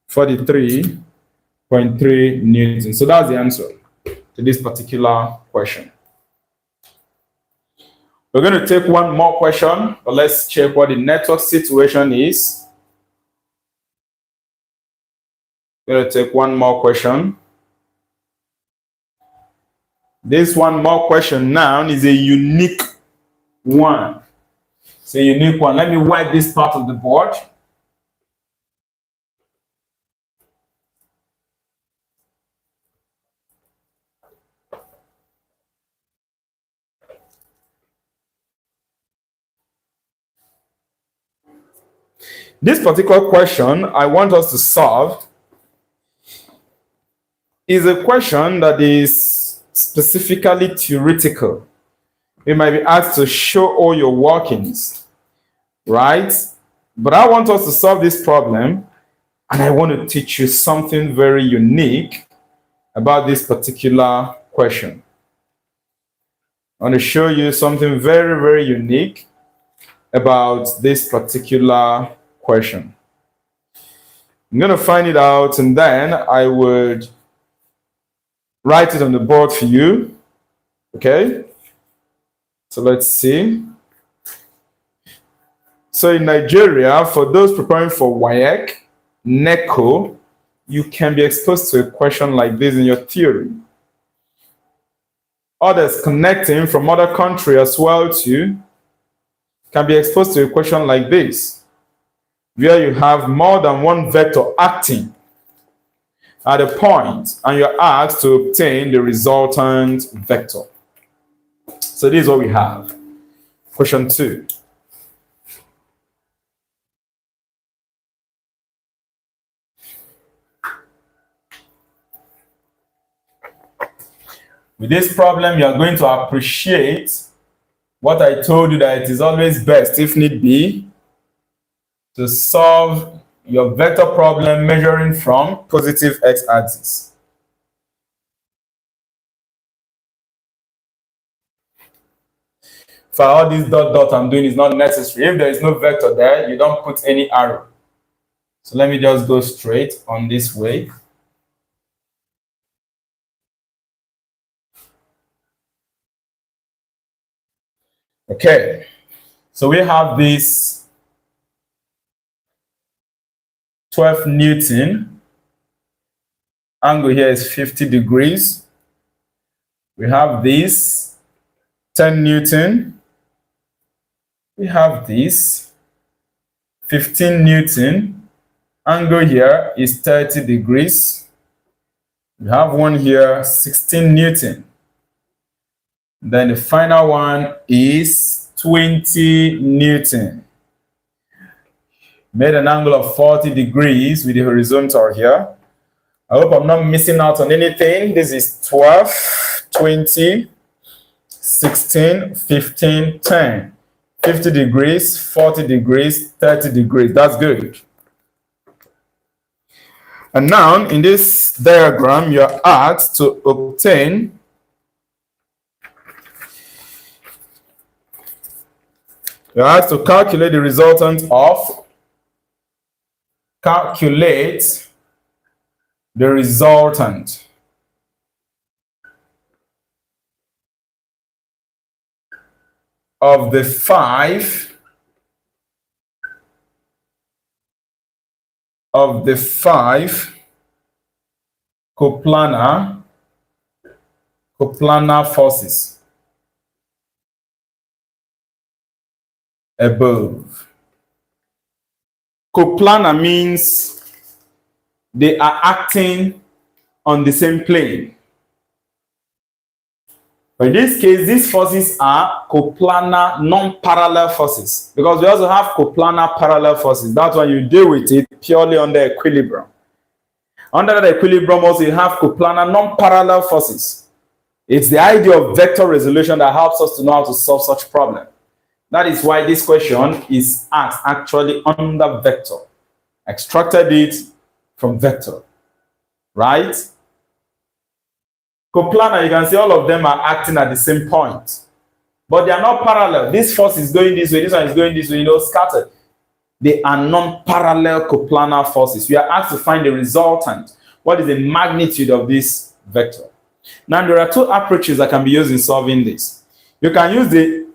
43.3 Newton. So that's the answer to this particular question. We're going to take one more question, but let's check what the network situation is. We're going to take one more question. This one more question now is a unique one. It's a unique one. Let me wipe this part of the board. This particular question I want us to solve is a question that is specifically theoretical. You might be asked to show all your workings, right? But I want us to solve this problem, and I want to teach you something very unique about this particular question. I want to show you something very, very unique about this particular question. I'm going to find it out, and then I would write it on the board for you. Okay? So let's see. So in Nigeria, for those preparing for WAEC, NECO, you can be exposed to a question like this in your theory. Others connecting from other countries as well too can be exposed to a question like this, where you have more than one vector acting at a point and you're asked to obtain the resultant vector. So this is what we have. Question 2. With this problem, you are going to appreciate what I told you, that it is always best, if need be, to solve your vector problem measuring from positive x-axis. For all this dot I'm doing is not necessary. If there is no vector there, you don't put any arrow. So let me just go straight on this way. Okay, so we have this 12 Newton. Angle here is 50 degrees. We have this 10 Newton. We have this 15 Newton. Angle here is 30 degrees. We have one here, 16 Newton. Then the final one is 20 Newton. Made an angle of 40 degrees with the horizontal here. I hope I'm not missing out on anything. This is 12, 20, 16, 15, 10. 50 degrees, 40 degrees, 30 degrees. That's good. And now, in this diagram, you're asked to obtain you're asked to calculate the resultant of of the five coplanar forces above. Coplanar means they are acting on the same plane. But in this case, these forces are coplanar non-parallel forces, because we also have coplanar parallel forces. That's why you deal with it purely under equilibrium. Under the equilibrium also you have coplanar non-parallel forces. It's the idea of vector resolution that helps us to know how to solve such problem. That is why this question is asked actually under vector. Extracted it from vector, right? Coplanar, you can see all of them are acting at the same point, but they are not parallel. This force is going this way, this one is going this way, scattered. They are non-parallel coplanar forces. We are asked to find the resultant. What is the magnitude of this vector? Now, there are two approaches that can be used in solving this. You can use the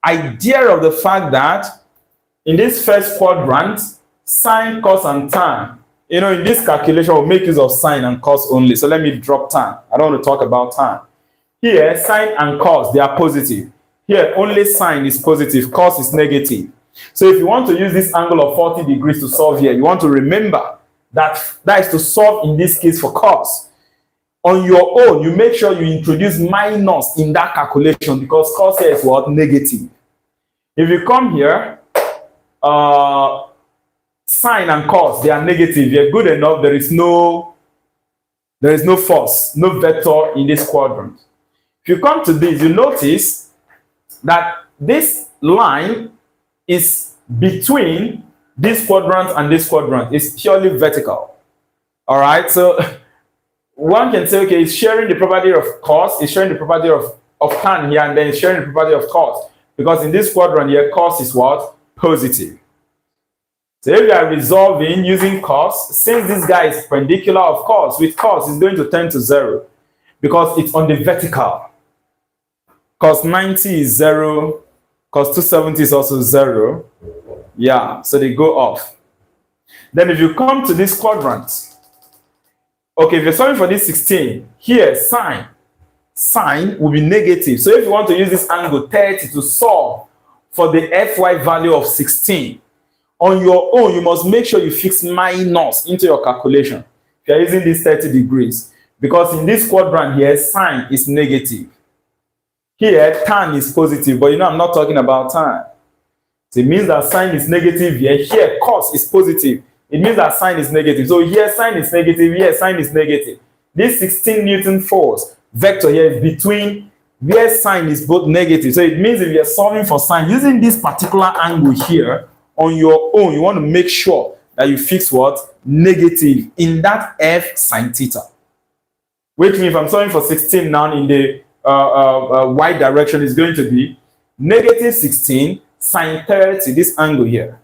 idea of the fact that in this first quadrant, sine, cos, and tan, in this calculation, we'll make use of sine and cos only. So let me drop tan. I don't want to talk about tan. Here, sine and cos, they are positive. Here, only sine is positive, cos is negative. So if you want to use this angle of 40 degrees to solve here, you want to remember that is to solve in this case for cos. On your own, you make sure you introduce minus in that calculation, because cos here is what? Negative. If you come here, sine and cos, they are negative. You're good enough. There is no force, no vector in this quadrant. If you come to this, you notice that this line is between this quadrant and this quadrant. It's purely vertical. All right, so one can say, okay, it's sharing the property of cos, it's sharing the property of tan here, and then it's sharing the property of cos, because in this quadrant here, cos is what? Positive. So if you are resolving using cos, since this guy is perpendicular of cos, with cos it's going to tend to 0, because it's on the vertical. Cos 90 is 0, cos 270 is also 0. Yeah, so they go off. Then if you come to this quadrant, okay, if you're solving for this 16, here sine will be negative. So if you want to use this angle 30 to solve for the Fy value of 16, on your own, you must make sure you fix minus into your calculation. If you're using this 30 degrees, because in this quadrant here, sine is negative. Here, tan is positive, but I'm not talking about tan. So it means that sine is negative here. Here, cos is positive. It means that sine is negative. So here, sine is negative. Here, sine is negative. This 16 Newton force vector here is between where sine is both negative. So it means if you're solving for sine using this particular angle here on your own, you want to make sure that you fix what? Negative in that f sine theta. Which means if I'm solving for 16 now in the y direction is going to be negative 16 sine 30, this angle here.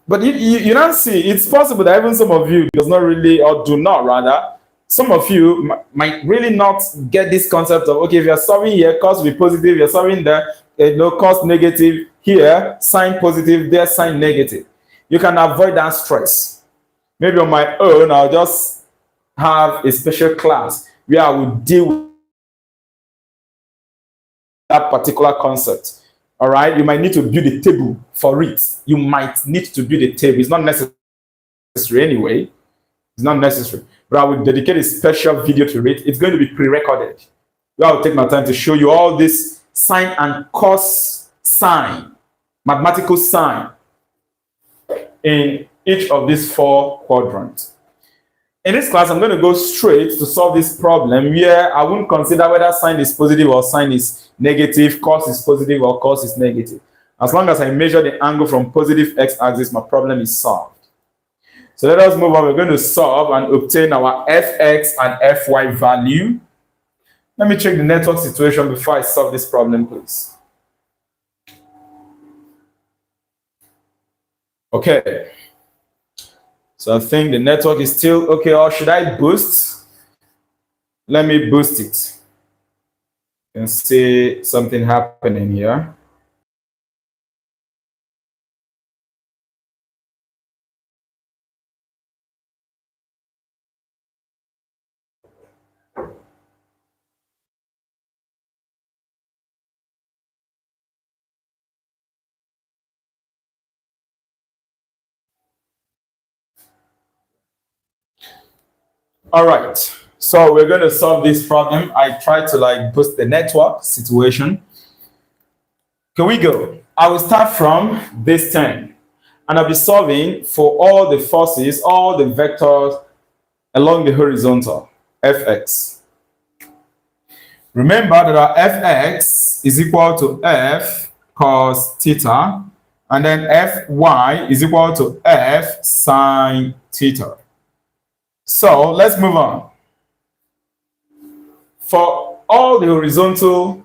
But you don't see, it's possible that even some of you does not really, or do not rather, some of you might really not get this concept of, okay, if you're solving here, cos will be positive, you're solving there, cos negative, here, sine positive, there, sine negative. You can avoid that stress. Maybe on my own, I'll just have a special class where I will deal with that particular concept. All right, you might need to build a table for it. You might need to build a table. It's not necessary anyway. It's not necessary. But I will dedicate a special video to it. It's going to be pre-recorded. I will take my time to show you all this sine and cos sine, mathematical sign in each of these 4 quadrants. In this class, I'm going to go straight to solve this problem where I won't consider whether sine is positive or sine is negative, cos is positive or cos is negative. As long as I measure the angle from positive x-axis, my problem is solved. So let us move on. We're going to solve and obtain our fx and fy value. Let me check the network situation before I solve this problem, please. Okay. So I think the network is still okay, or should I boost? Let me boost it. You can see something happening here. All right, so we're going to solve this problem. I tried to boost the network situation. Can we go? I will start from this 10, and I'll be solving for all the forces, all the vectors along the horizontal, fx. Remember that our fx is equal to f cos theta, and then fy is equal to f sine theta. So let's move on. For all the horizontal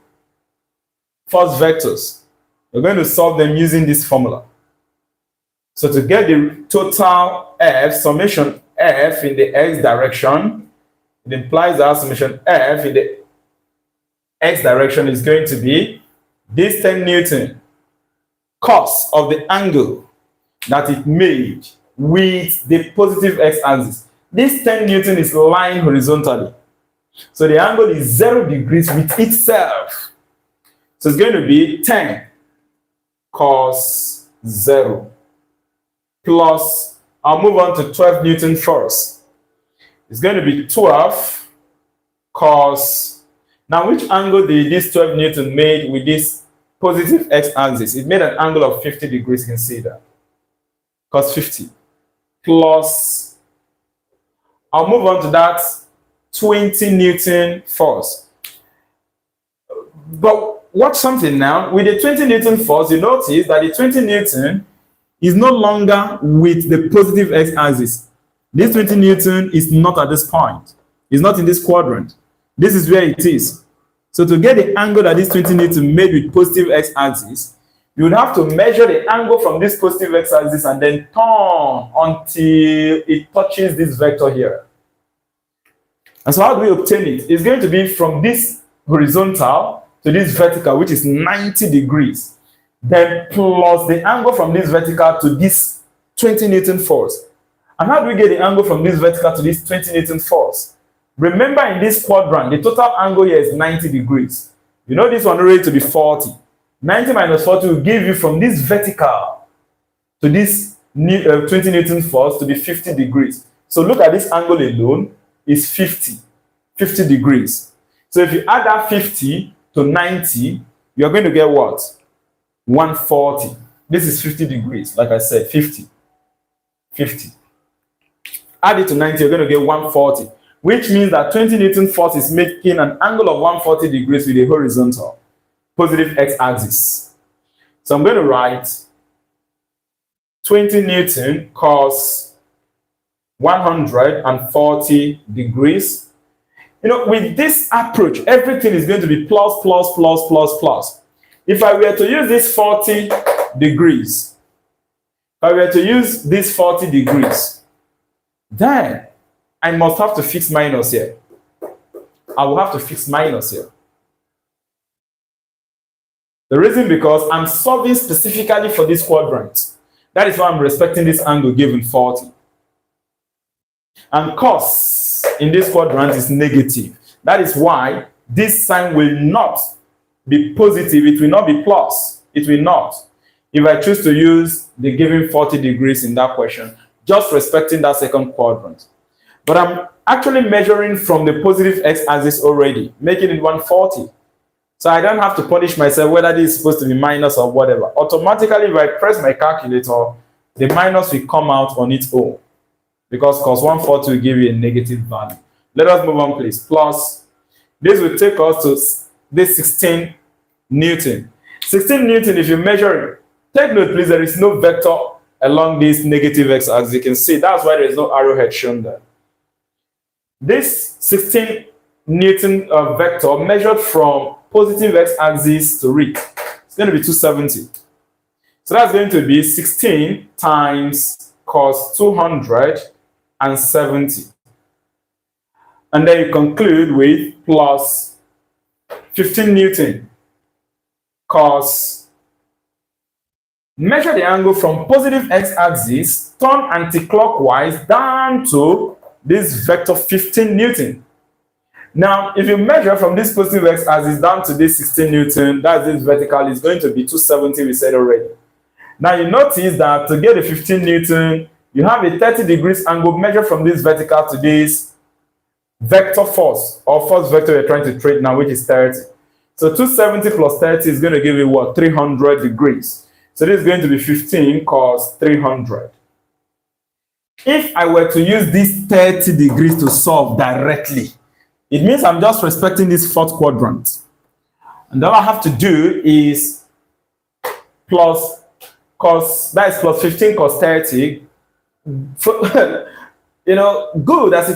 force vectors, we're going to solve them using this formula. So to get the total f, summation f in the x direction, it implies that summation f in the x direction is going to be this 10 Newton cos of the angle that it made with the positive x-axis. This 10 Newton is lying horizontally. So the angle is 0 degrees with itself. So it's going to be 10 cos 0 plus, I'll move on to 12 Newton first. It's going to be 12 cos. Now, which angle did this 12 Newton made with this positive x-axis? It made an angle of 50 degrees. You can see that. Cos 50 plus, I'll move on to that 20 Newton force. But watch something now. With the 20 Newton force, you notice that the 20 Newton is no longer with the positive x-axis. This 20 Newton is not at this point. It's not in this quadrant. This is where it is. So to get the angle that this 20 Newton made with positive x-axis, you would have to measure the angle from this positive x-axis and then turn until it touches this vector here. And so how do we obtain it? It's going to be from this horizontal to this vertical, which is 90 degrees. then plus the angle from this vertical to this 20 Newton force. And how do we get the angle from this vertical to this 20 Newton force? Remember, in this quadrant, the total angle here is 90 degrees. You know this one already to be 40. 90 minus 40 will give you from this vertical to this 20 Newton force to be 50 degrees. So look at this angle alone is 50 degrees. So if you add that 50 to 90, you're going to get what? 140. This is 50 degrees, like I said, 50. Add it to 90, you're going to get 140, which means that 20 Newton force is making an angle of 140 degrees with a horizontal, positive x-axis. So I'm going to write 20 Newton cos 140 degrees. You know, with this approach, everything is going to be plus, plus, plus, plus, plus. If I were to use this 40 degrees, then I must have to fix minus here. I will have to fix minus here. The reason because I'm solving specifically for this quadrant. That is why I'm respecting this angle given 40. And cos in this quadrant is negative. That is why this sign will not be positive. It will not be plus. It will not. If I choose to use the given 40 degrees in that question, just respecting that second quadrant. But I'm actually measuring from the positive x-axis already, making it 140. So I don't have to punish myself whether this is supposed to be minus or whatever. Automatically, if I press my calculator, the minus will come out on its own, because cos 140 will give you a negative value. Let us move on, please. Plus, this will take us to this 16 Newton. 16 Newton, if you measure it, take note, please, there is no vector along this negative x-axis. You can see that's why there is no arrowhead shown there. This 16 Newton vector measured from positive x-axis to read, it's going to be 270. So that's going to be 16 times cos 270. And then you conclude with plus 15 Newton cos. Measure the angle from positive x-axis, turn anti-clockwise down to this vector 15 Newton. Now, if you measure from this positive x-axis down to this 16 Newton, that's this vertical, is going to be 270, we said already. Now, you notice that to get a 15 Newton, you have a 30 degrees angle measured from this vertical to this vector force, or force vector you're trying to treat now, which is 30. So 270 plus 30 is going to give you what? 300 degrees. So this is going to be 15 cos 300. If I were to use this 30 degrees to solve directly, it means I'm just respecting this fourth quadrant. And all I have to do is plus cos, that is plus 15 cos 30. You know, good as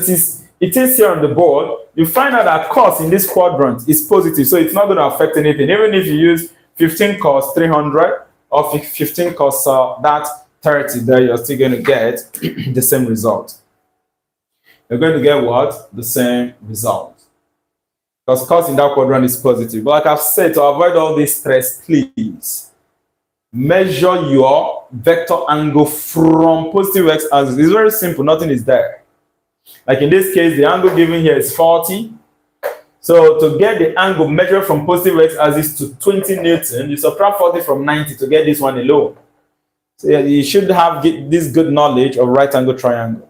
it is here on the board, you find out that cos in this quadrant is positive, so it's not going to affect anything. Even if you use 15 cos 300 or 15 cos that 30 there, you're still going to get the same result. You're going to get what? The same result. Because cos in that quadrant is positive. But like I've said, to avoid all this stress, please measure your vector angle from positive x-axis. It's very simple, nothing is there. Like in this case, the angle given here is 40. So to get the angle measured from positive x-axis to 20 Newton, you subtract 40 from 90 to get this one alone. So yeah, you should have this good knowledge of right angle triangle.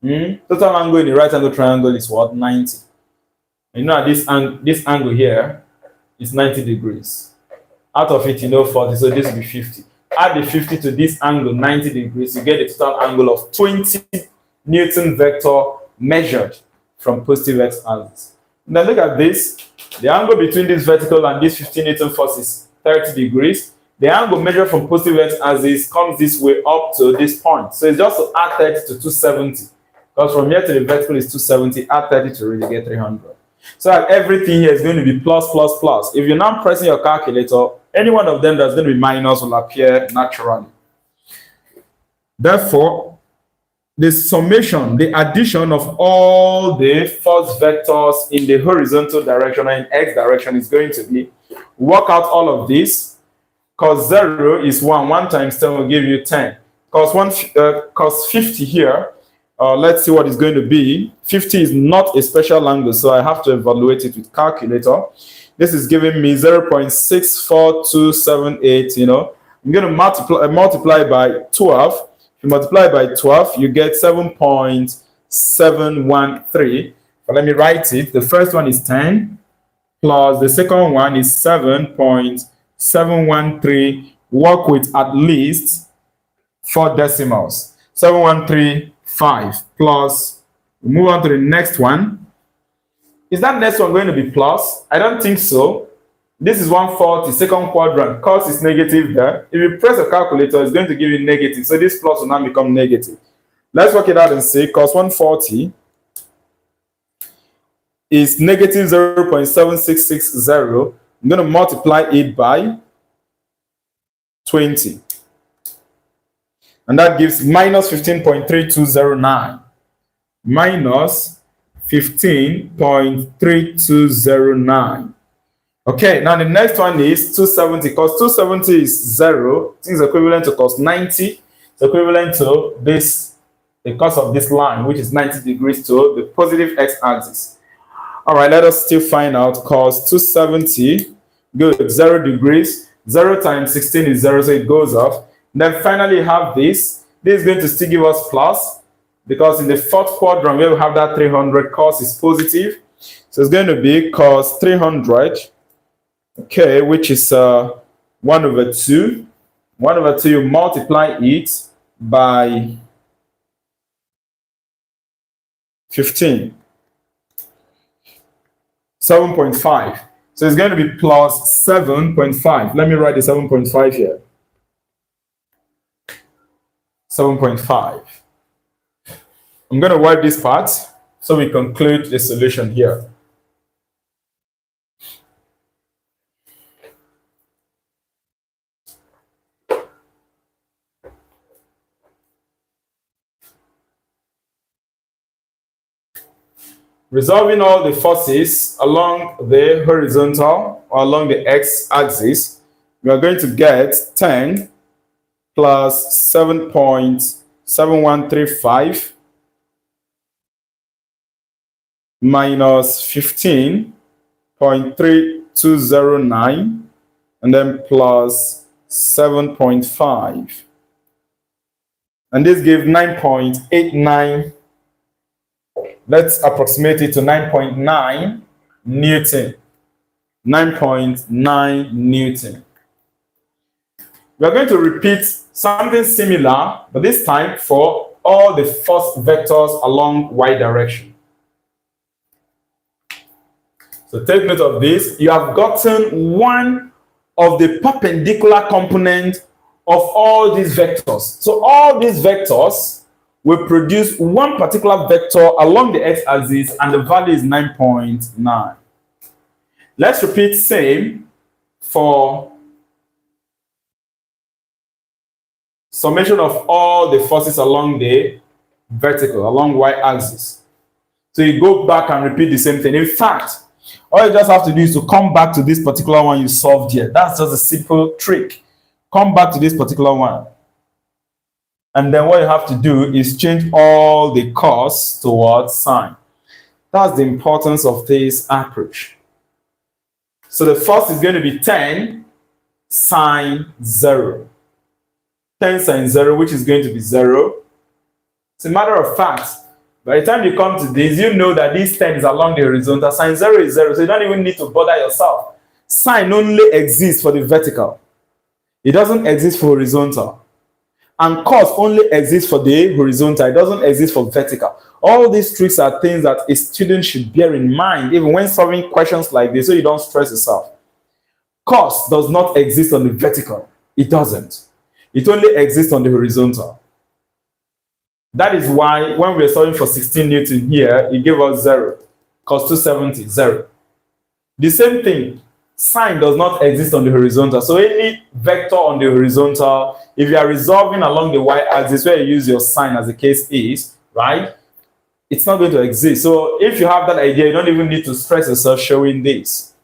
Total angle in the right angle triangle is what? 90. You know this angle here is 90 degrees. Out of it, you know 40, so this will be 50. Add the 50 to this angle, 90 degrees, you get a total angle of 20 Newton vector measured from positive x-axis. Now look at this. The angle between this vertical and this 15 Newton force is 30 degrees. The angle measured from positive x-axis comes this way up to this point. So it's just to add 30 to 270. Because from here to the vertical is 270, add 30 to really get 300. So everything here is going to be plus, plus, plus. If you're now pressing your calculator, any one of them that's going to be minus will appear naturally. Therefore, the summation, the addition of all the force vectors in the horizontal direction and in x direction is going to be, work out all of this, Cos 0 is 1. 1 times 10 will give you 10. Cos 50 here, let's see what it's going to be. 50 is not a special angle, so I have to evaluate it with calculator. This is giving me 0.64278, you know. I'm going to multiply by 12. If you multiply by 12, you get 7.713. But let me write it. The first one is 10, plus the second one is 7.713. Work with at least 4 decimals. 7135 plus, move on to the next one. Is that next one going to be plus? I don't think so. This is 140, second quadrant. Cos is negative there. If you press a calculator, it's going to give you negative. So this plus will now become negative. Let's work it out and see. Cos 140 is negative 0.7660. I'm going to multiply it by 20. And that gives minus 15.3209. Minus 15.3209. Okay, now the next one is 270. Cos 270 is 0. It is equivalent to cos 90. It's equivalent to this, the cos of this line, which is 90 degrees to the positive x-axis. All right, let us still find out cos 270. Good, 0 degrees. 0 times 16 is 0, so it goes off. Then finally you have this. This is going to still give us plus, because in the fourth quadrant where we have that 300, cos is positive. So it's going to be cos 300, okay, which is 1 over 2. 1 over 2, you multiply it by 15. 7.5. So it's going to be plus 7.5. Let me write the 7.5 here. 7.5. I'm going to wipe this part so we conclude the solution here. Resolving all the forces along the horizontal or along the x-axis, we are going to get 10 plus 7.7135 minus 15.3209 and then plus 7.5. And this gives 9.89. Let's approximate it to 9.9 Newton. 9.9 Newton. We are going to repeat something similar, but this time for all the force vectors along y direction. So take note of this. You have gotten one of the perpendicular component of all these vectors. So all these vectors will produce one particular vector along the x-axis, and the value is 9.9. Let's repeat same for summation of all the forces along the vertical, along y-axis. So you go back and repeat the same thing. In fact, all you just have to do is to come back to this particular one you solved here. That's just a simple trick. Come back to this particular one. And then what you have to do is change all the cos towards sine. That's the importance of this approach. So the first is going to be 10 sine 0. 10 sine 0, which is going to be 0. As a matter of fact, by the time you come to this, you know that this 10 is along the horizontal. Sine 0 is 0, so you don't even need to bother yourself. Sine only exists for the vertical. It doesn't exist for horizontal. And cos only exists for the horizontal. It doesn't exist for vertical. All these tricks are things that a student should bear in mind, even when solving questions like this, so you don't stress yourself. Cos does not exist on the vertical. It doesn't. It only exists on the horizontal. That is why when we're solving for 16 Newton here, it gave us 0. Cos 270, 0. The same thing. Sine does not exist on the horizontal. So any vector on the horizontal, if you are resolving along the y-axis where you use your sine as the case is, right, it's not going to exist. So if you have that idea, you don't even need to stress yourself showing this.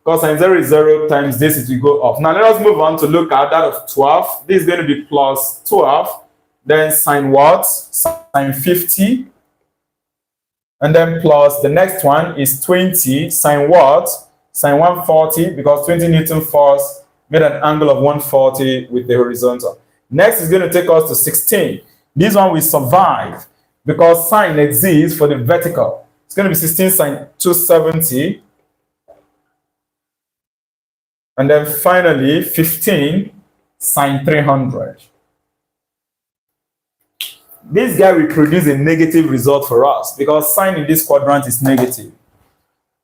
Cosine 0 is 0 times this, it will go up. Now let us move on to look at that of 12. This is going to be plus 12. Then sine what? Sine 50. And then plus the next one is 20. Sine what? Sine 140, because 20 Newton force made an angle of 140 with the horizontal. Next is going to take us to 16. This one will survive because sine exists for the vertical. It's going to be 16 sine 270. And then finally, 15 sine 300. This guy will produce a negative result for us because sine in this quadrant is negative.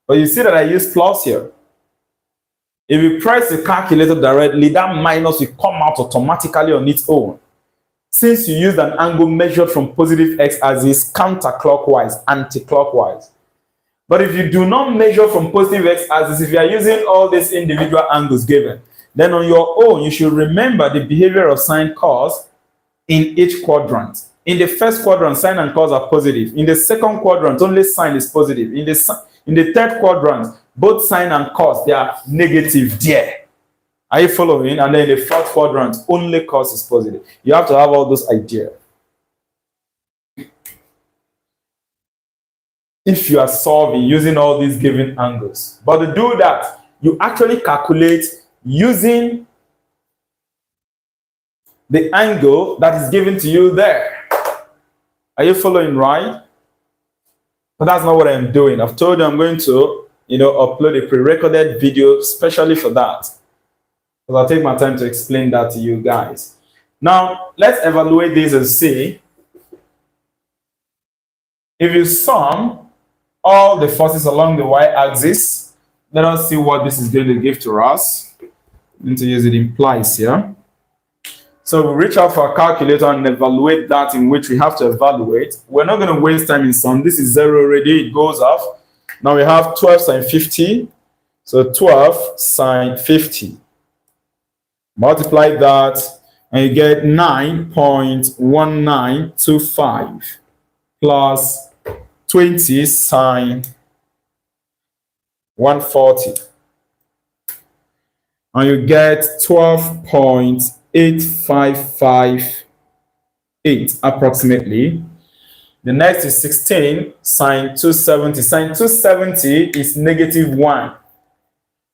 But you see that I use plus here. If you press the calculator directly, that minus will come out automatically on its own. Since you used an angle measured from positive x-axis counterclockwise, anti-clockwise. But if you do not measure from positive x-axis, if you are using all these individual angles given, then on your own, you should remember the behavior of sine cos in each quadrant. In the first quadrant, sine and cos are positive. In the second quadrant, only sine is positive. In the third quadrant, both sine and cos, they are negative there. Are you following? And then in the fourth quadrant, only cos is positive. You have to have all those ideas. If you are solving using all these given angles. But to do that, you actually calculate using the angle that is given to you there. Are you following right? But that's not what I'm doing. I've told you I'm going to, upload a pre-recorded video especially for that. Because I'll take my time to explain that to you guys. Now, let's evaluate this and see. If you sum all the forces along the y-axis, let us see what this is going to give to us. I need to use it in place here. So we reach out for a calculator and evaluate that in which we have to evaluate. We're not going to waste time in sum. This is 0 already. It goes off. Now we have 12 sine 50. So 12 sine 50. Multiply that and you get 9.1925 plus 20 sine 140. And you get 12.8558 approximately. The next is 16 sine 270. Sine 270 is -1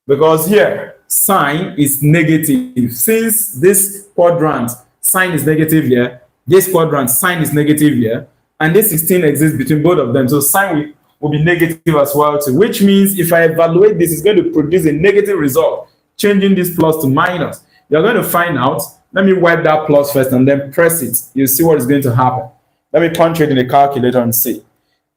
because here sine is negative. Since this quadrant sine is negative here, this quadrant sine is negative here, and this 16 exists between both of them, so sine will be negative as well too, which means if I evaluate this, it's going to produce a negative result, changing this plus to minus. You're going to find out. Let me wipe that plus first and then press it. You'll see what is going to happen. Let me punch it in the calculator and see.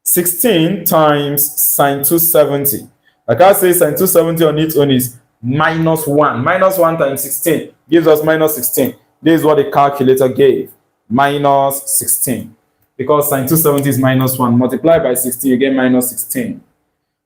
16 times sine 270. Like I say, sine 270 on its own is -1. -1 times 16 gives us -16. This is what the calculator gave. -16. Because sine 270 is -1. Multiply by 16, you get -16.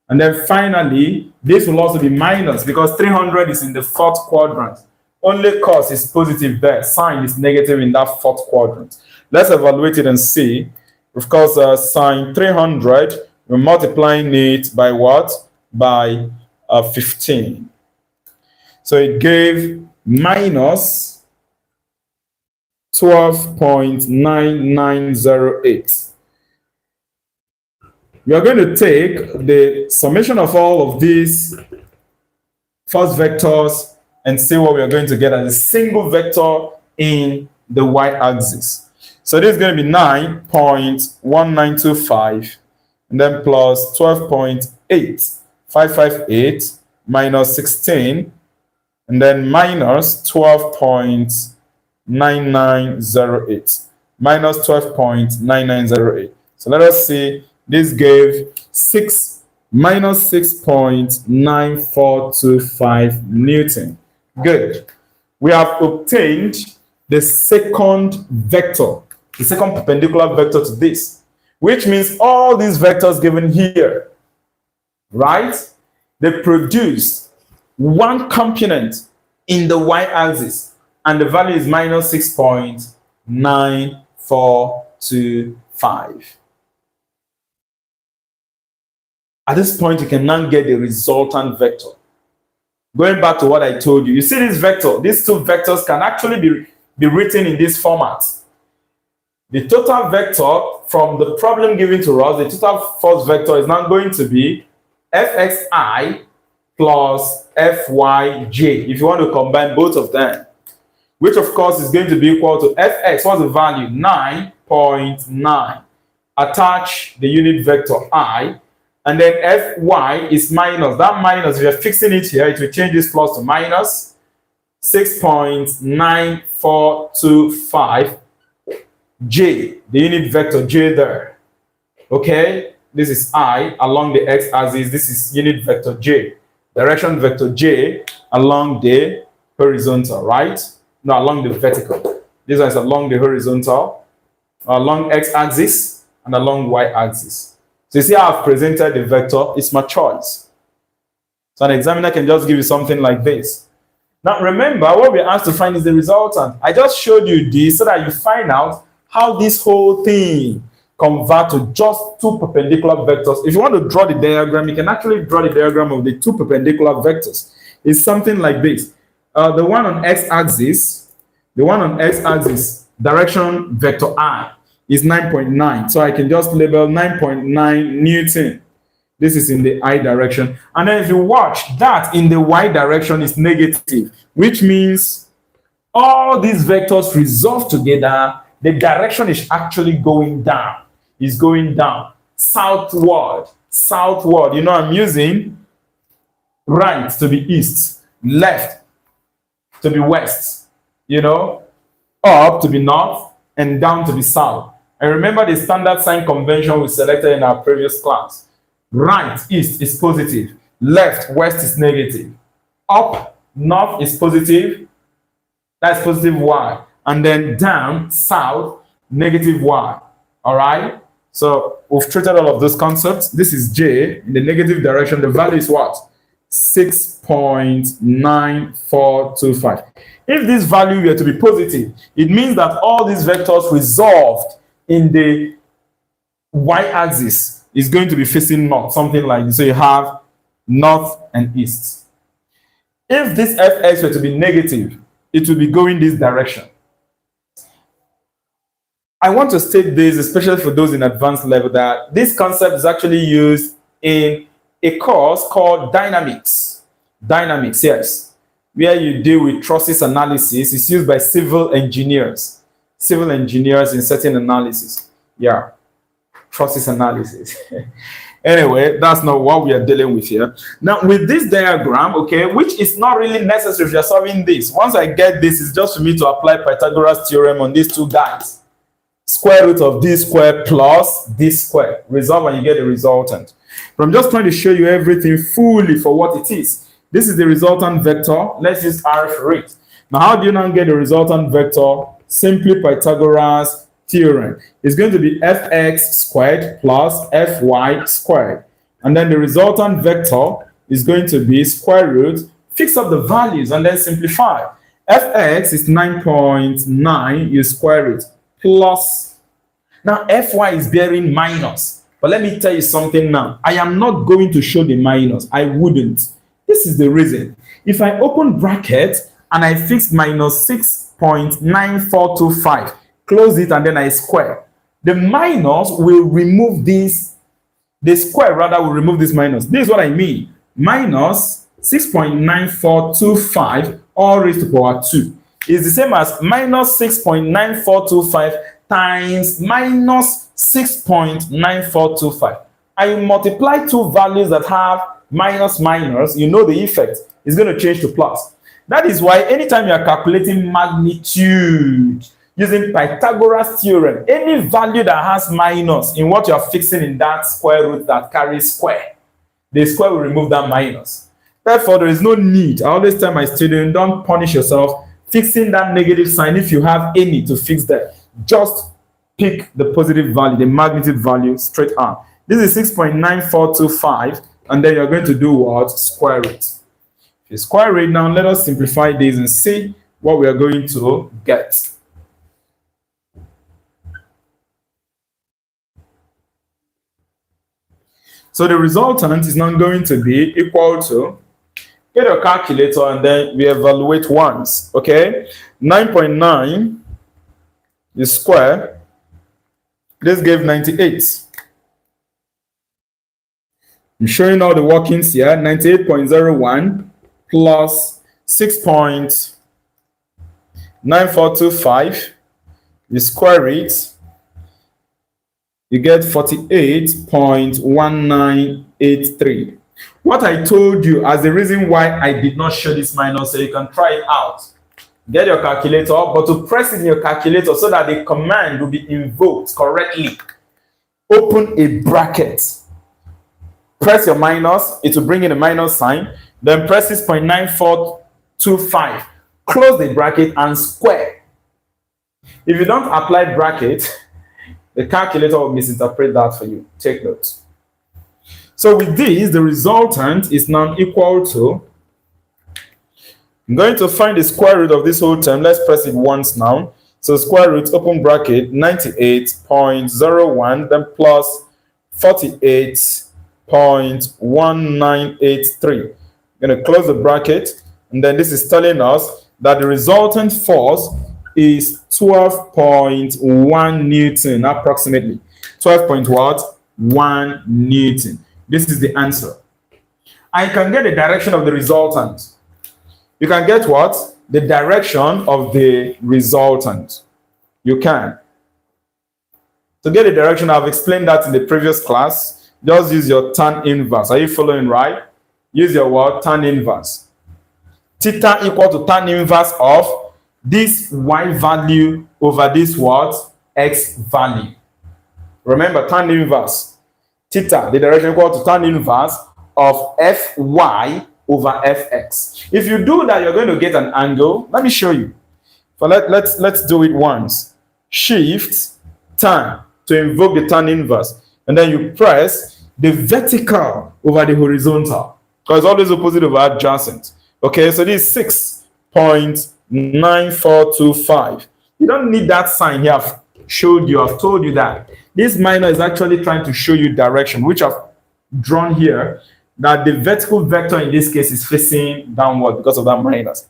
And then finally, this will also be minus because 300 is in the fourth quadrant. Only cos is positive there. Sine is negative in that fourth quadrant. Let's evaluate it and see. Of course, sine 300, we're multiplying it by what? By 15. So it gave minus 12.9908. We are going to take the summation of all of these first vectors and see what we are going to get as a single vector in the y-axis. So this is going to be 9.1925 and then plus 12.8558 minus 16 and then minus 12.9908 minus 12.9908. So let us see. This gave minus 6.9425 Newton. Good. We have obtained the second vector, the second perpendicular vector to this, which means all these vectors given here, right? They produce one component in the y-axis, and the value is minus 6.9425. At this point, you can now get the resultant vector. Going back to what I told you, you see this vector, these two vectors can actually be written in this format. The total vector from the problem given to us, the total first vector is now going to be fxi plus fyj, if you want to combine both of them, which of course is going to be equal to fx, what's the value? 9.9. Attach the unit vector I, and then fy is minus. That minus, if you're fixing it here, it will change this plus to minus 6.9425 j, the unit vector j there. Okay, this is I along the x-axis. This is unit vector j, direction vector j along the horizontal, right? No, along the vertical. This one is along the horizontal, along x-axis, and along y-axis. So you see how I've presented the vector. It's my choice. So an examiner can just give you something like this. Now remember, what we're asked to find is the resultant. I just showed you this so that you find out how this whole thing convert to just two perpendicular vectors. If you want to draw the diagram, you can actually draw the diagram of the two perpendicular vectors. It's something like this. The one on x-axis, direction vector I is 9.9. So I can just label 9.9 Newton. This is in the I direction. And then if you watch, that in the y direction is negative, which means all these vectors resolve together. The direction is actually going down. It's going down. Southward. Southward. You know, I'm using right to be east, left to be west, you know, up to be north, and down to be south. And remember the standard sign convention we selected in our previous class. Right, east is positive. Left, west is negative. Up, north is positive. That's positive y. And then down, south, negative y. All right? So we've treated all of those concepts. This is j. In the negative direction, the value is what? 6.9425. If this value were to be positive, it means that all these vectors resolved in the y-axis is going to be facing north, something like this. So you have north and east. If this fx were to be negative, it will be going this direction. I want to state this, especially for those in advanced level, that this concept is actually used in a course called dynamics. Dynamics, yes, where you deal with trusses analysis. It's used by civil engineers in certain analysis. Yeah, trusses analysis. Anyway, that's not what we are dealing with here. Now, with this diagram, okay, which is not really necessary if you're solving this. Once I get this, it's just for me to apply Pythagoras theorem on these two guys. Square root of d squared plus d squared. Resolve and you get the resultant. But I'm just trying to show you everything fully for what it is. This is the resultant vector. Let's use R for it. Now, how do you now get the resultant vector? Simply Pythagoras theorem. It's going to be fx squared plus fy squared. And then the resultant vector is going to be square root. Fix up the values and then simplify. Fx is 9.9, you square root, plus. Now, fy is bearing minus. But let me tell you something now. I am not going to show the minus. I wouldn't. This is the reason. If I open bracket and I fix minus 6.9425, close it and then I square, the minus will remove this. The square rather will remove this minus. This is what I mean. Minus 6.9425 all raised to power 2 is the same as minus 6.9425 times minus 6.9425. I multiply two values that have minus minus, you know the effect is going to change to plus. That is why anytime you are calculating magnitude using Pythagoras theorem, any value that has minus in what you are fixing in that square root that carries square, the square will remove that minus. Therefore, there is no need. I always tell my students, don't punish yourself fixing that negative sign if you have any to fix that. Just pick the positive value, the magnitude value, straight on. This is 6.9425, and then you're going to do what? Square root. If you square it now, let us simplify this and see what we are going to get. So the resultant is now going to be equal to, Get your calculator and then we evaluate once. Okay, 9.9 is square. This gave 98. I'm showing all the workings here. 98.01 plus 6.9425. You square it, you get 48.1983. What I told you as the reason why I did not show this minus, so you can try it out. Get your calculator, but to press it in your calculator so that the command will be invoked correctly, open a bracket. Press your minus, it will bring in a minus sign. Then press 6.9425. Close the bracket and square. If you don't apply bracket, the calculator will misinterpret that for you. Take note. So with this, the resultant is now equal to, I'm going to find the square root of this whole term. Let's press it once now. So square root, open bracket, 98.01, then plus 48.1983. I'm going to close the bracket, and then this is telling us that the resultant force is 12.1 Newton approximately. 12.1 Newton. This is the answer. I can get the direction of the resultant. You can get what? The direction of the resultant. You can. To get the direction, I've explained that in the previous class. Just use your tan inverse. Are you following right? Use your what? Tan inverse. Theta equal to tan inverse of this y value over this what? X value. Remember, tan inverse. Theta, the direction equal to tan inverse of Fy over Fx. If you do that, you're going to get an angle. Let me show you. So let's do it once. Shift tan to invoke the tan inverse. And then you press the vertical over the horizontal. Because it's always opposite over adjacent. Okay, so this is 6.9425. You don't need that sign here. I've told you that. This minor is actually trying to show you direction, which I've drawn here, that the vertical vector in this case is facing downward because of that minus.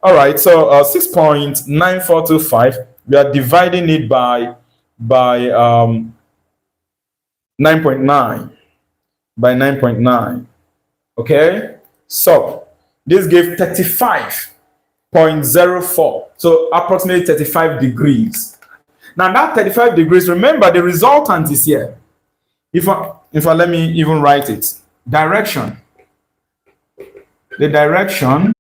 All right, so 6.9425, we are dividing it by 9.9. By 9.9. Okay, so this gave 35.04, so approximately 35 degrees. Now that 35 degrees, remember the resultant is here. If I let me even write it. Direction. The direction